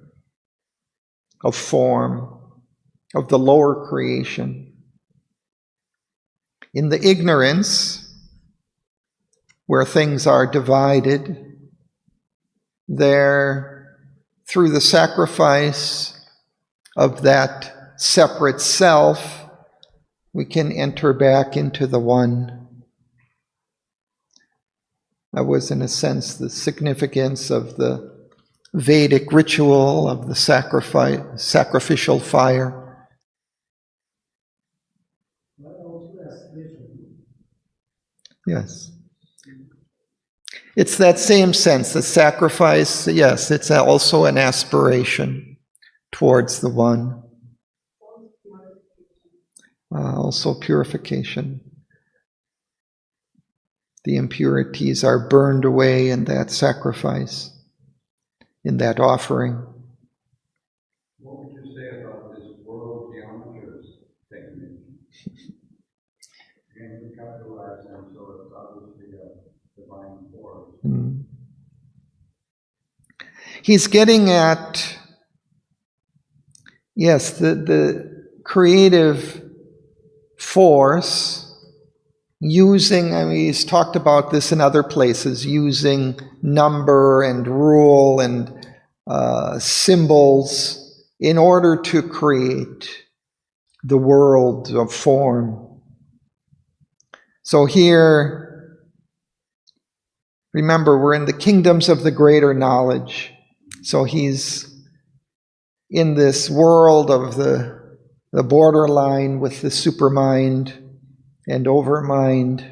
of form, of the lower creation. In the ignorance, where things are divided, there, through the sacrifice of that separate self, we can enter back into the one. That was, in a sense, the significance of the Vedic ritual of the sacrificial fire. Yes. It's that same sense, the sacrifice, yes, it's also an aspiration towards the one. Also purification. The impurities are burned away in that sacrifice, in that offering. What would you say about this world geometers technique? And we capitalize them, so it's obviously a divine force. He's getting at, yes, the creative force, using, he's talked about this in other places, using number and rule and symbols in order to create the world of form. So here, remember, we're in the kingdoms of the greater knowledge. So he's in this world of the borderline with the supermind and overmind.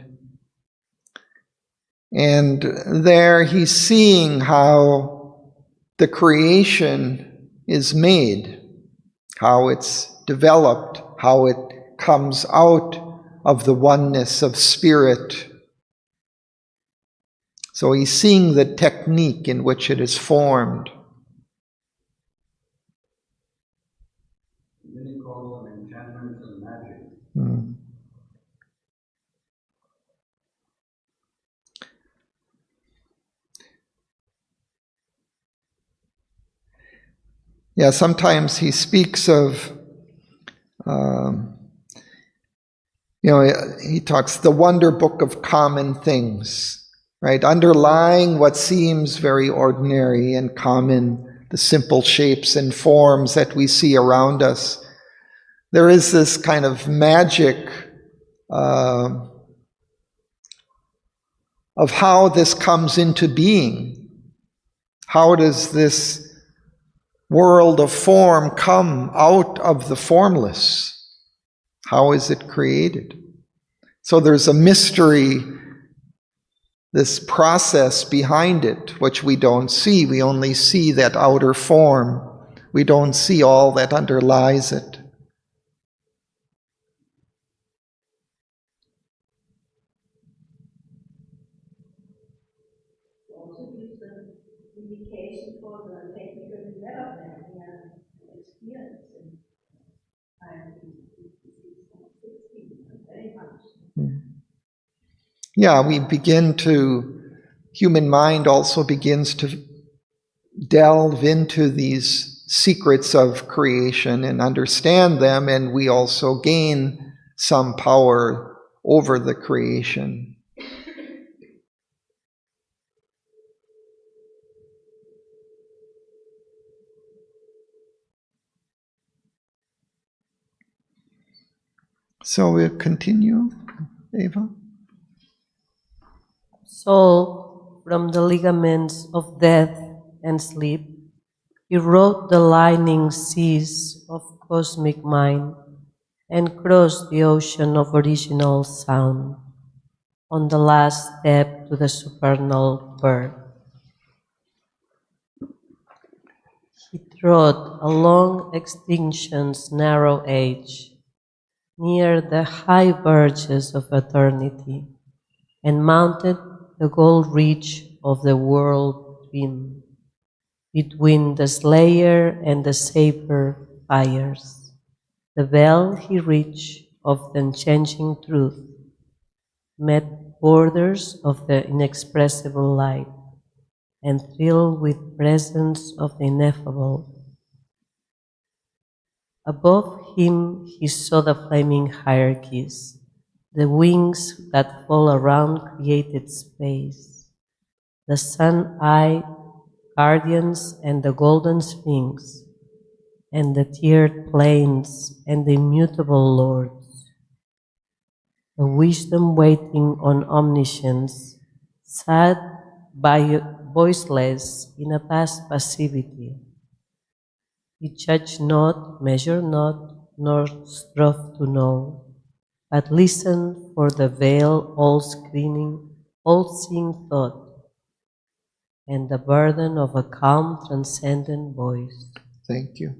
And there he's seeing how the creation is made, how it's developed, how it comes out of the oneness of spirit. So he's seeing the technique in which it is formed. And then he calls them enchantments and magic. Yeah, sometimes he speaks of, he talks the wonder book of common things, right? Underlying what seems very ordinary and common, the simple shapes and forms that we see around us. There is this kind of magic of how this comes into being. How does this world of form come out of the formless? How is it created? So there's a mystery, this process behind it, which we don't see. We only see that outer form. We don't see all that underlies it. Also gives an indication for the technical development and experience. And very much. Yeah, human mind also begins to delve into these secrets of creation and understand them, and we also gain some power over the creation. So we'll continue, Eva. So, from the ligaments of death and sleep, he wrote the lining seas of cosmic mind and crossed the ocean of original sound on the last step to the supernal birth. He trod along extinction's narrow edge, near the high verges of eternity, and mounted the gold ridge of the world twin, between the slayer and the saber fires. The veil he reached of the unchanging truth met borders of the inexpressible light, and thrilled with presence of the ineffable. Above him he saw the flaming hierarchies, the wings that fall around created space, the sun-eyed guardians and the golden sphinx, and the tiered planes and the immutable lords. The wisdom waiting on omniscience sat voiceless in a past passivity. He judged not, measured not, nor strove to know, but listened for the veil all-screening, all-seeing thought, and the burden of a calm, transcendent voice. Thank you.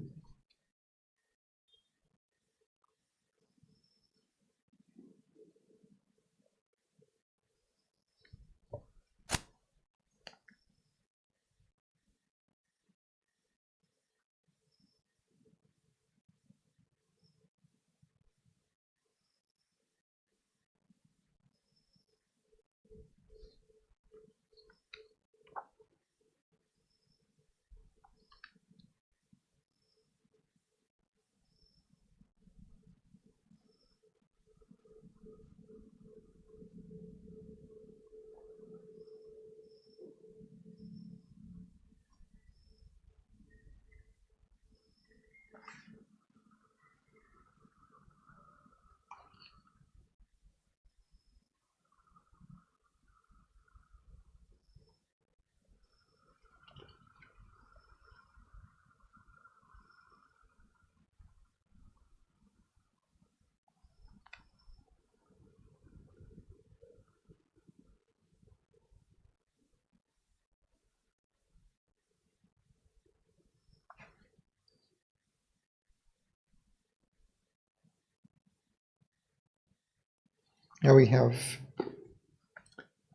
Now we have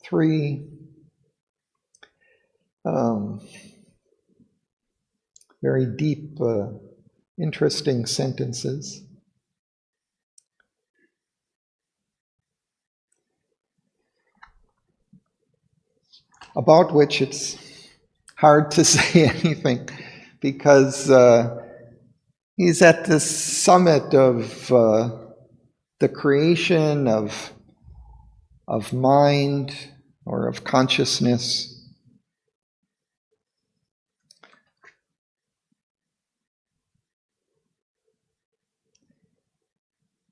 three very deep, interesting sentences. About which it's hard to say anything, because he's at the summit of the creation of mind or of consciousness.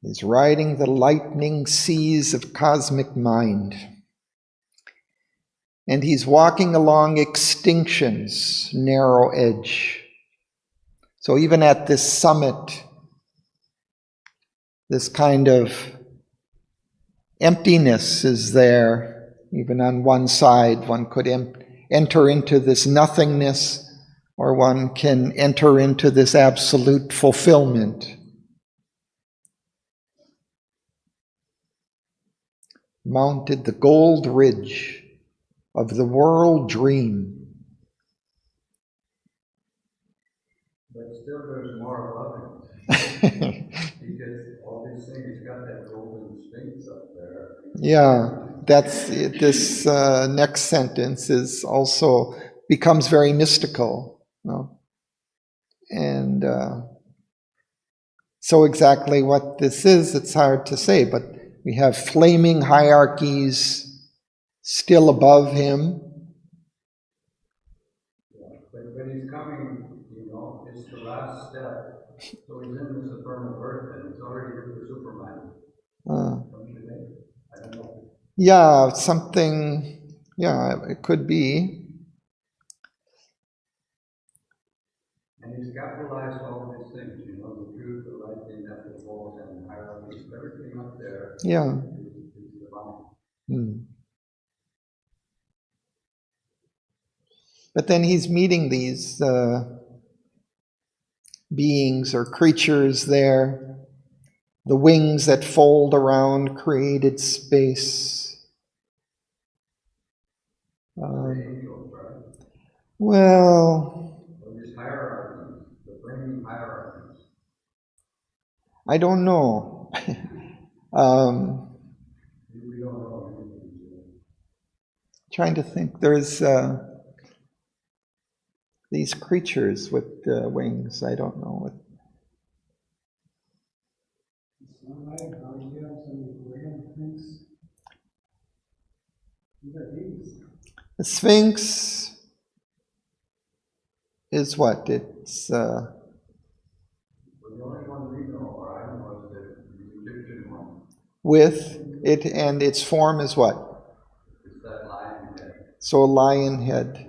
He's riding the lightning seas of cosmic mind. And he's walking along extinction's narrow edge. So even at this summit, this kind of emptiness is there. Even on one side, one could enter into this nothingness, or one can enter into this absolute fulfillment. Mounted the gold ridge of the world dream. But still there's more above it. Because all these things got that golden sphinx up there. Yeah, that's it. This next sentence is also becomes very mystical. You know? And so exactly what this is, it's hard to say, but we have flaming hierarchies still above him. Yeah, but he's coming, it's the last step. So he's in the supernal birth and he's already hit the supermind. Don't you think? I don't know. Yeah, something, it could be. And he's capitalized all of these things, the truth, the right, the ineffable, and hierarchies, everything up there. Yeah. Is divine. But then he's meeting these beings or creatures there, the wings that fold around created space. Angels, right? Well, These hierarchies, the flaming hierarchies. I don't know. We don't know anything. Trying to think. There's these creatures with wings. I don't know what. The Sphinx is what? It's the only one we know, or I know, is the Egyptian one. with it, and its form is what? It's that lion head. So a lion head.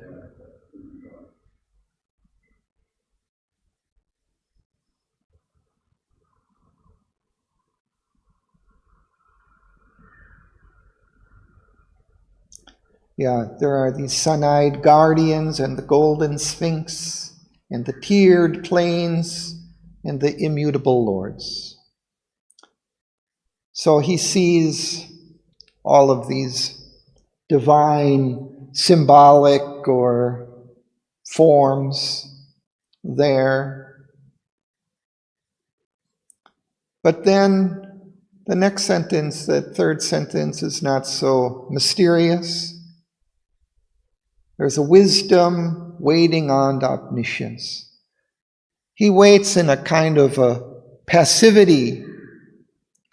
Yeah, there are these sun-eyed guardians and the golden sphinx and the tiered plains and the immutable lords. So he sees all of these divine, symbolic or forms there. But then the next sentence, that third sentence, is not so mysterious. There's a wisdom waiting on omniscience. He waits in a kind of a passivity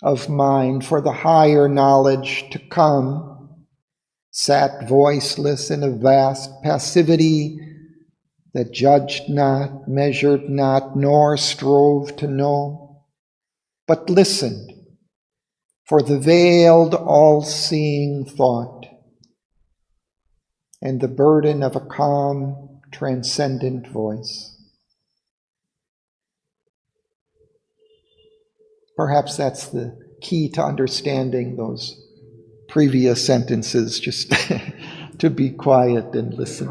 of mind for the higher knowledge to come, sat voiceless in a vast passivity that judged not, measured not, nor strove to know, but listened for the veiled, all-seeing thought and the burden of a calm, transcendent voice. Perhaps that's the key to understanding those previous sentences, just to be quiet and listen.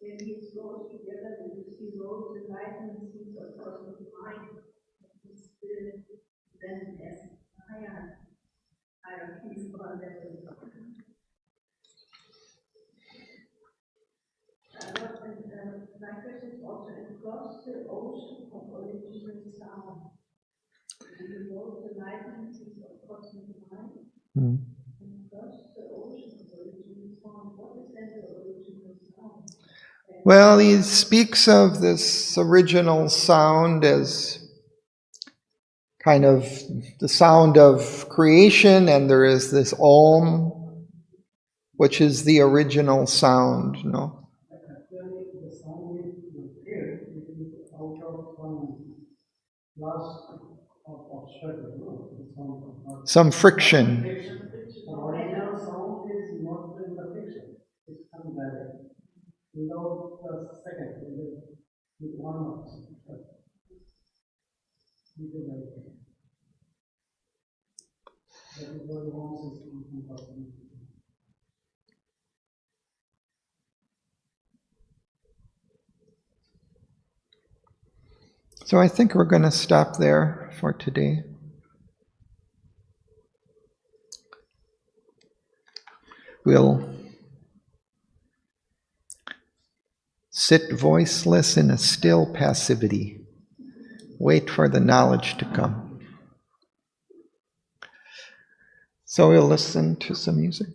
When he goes together with his rose and light and sees of cosmic mind, he still then has higher peace for levels. My question is also across the ocean of original sound. When he goes the light and sees of cosmic mind, and across the ocean of original sound, what is then the original sound? Well, he speaks of this original sound as kind of the sound of creation, and there is this Om, which is the original sound, Some friction. The original sound is not in the fiction. It's coming direct. Without a second, with 1 month. That is why Holmes is impossible. So I think we're going to stop there for today. We'll sit voiceless in a still passivity. Wait for the knowledge to come. So we'll listen to some music.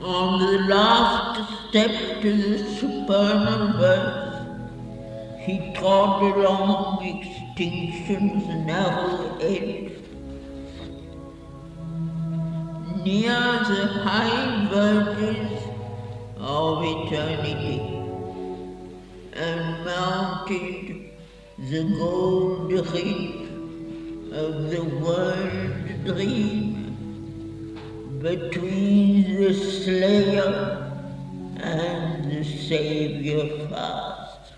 On the last step to the supernal birth, he trod along extinction's narrow edge. Near the high verges of eternity, and mounted the gold reef of the world dream, between the Slayer and the Savior fast.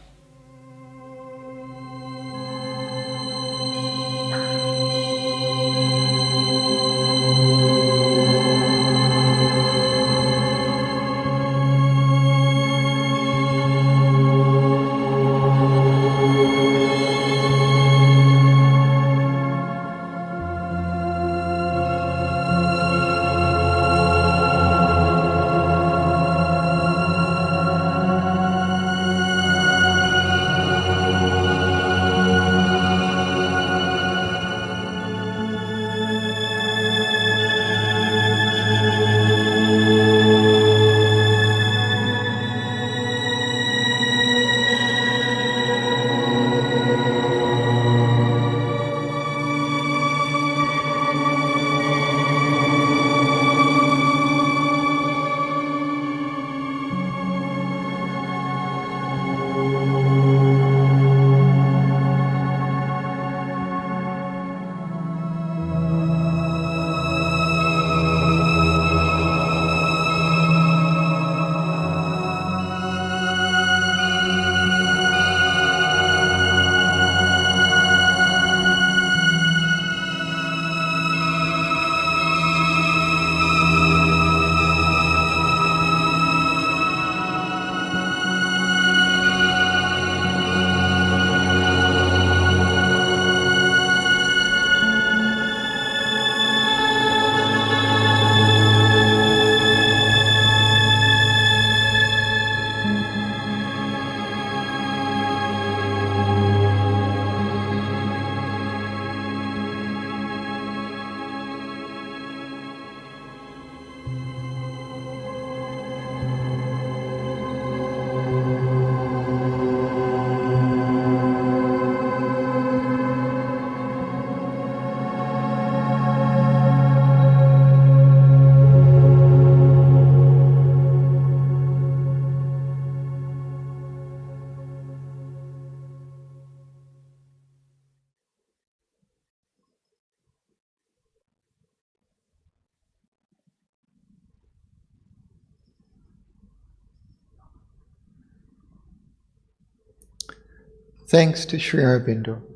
Thanks to Sri Aurobindo.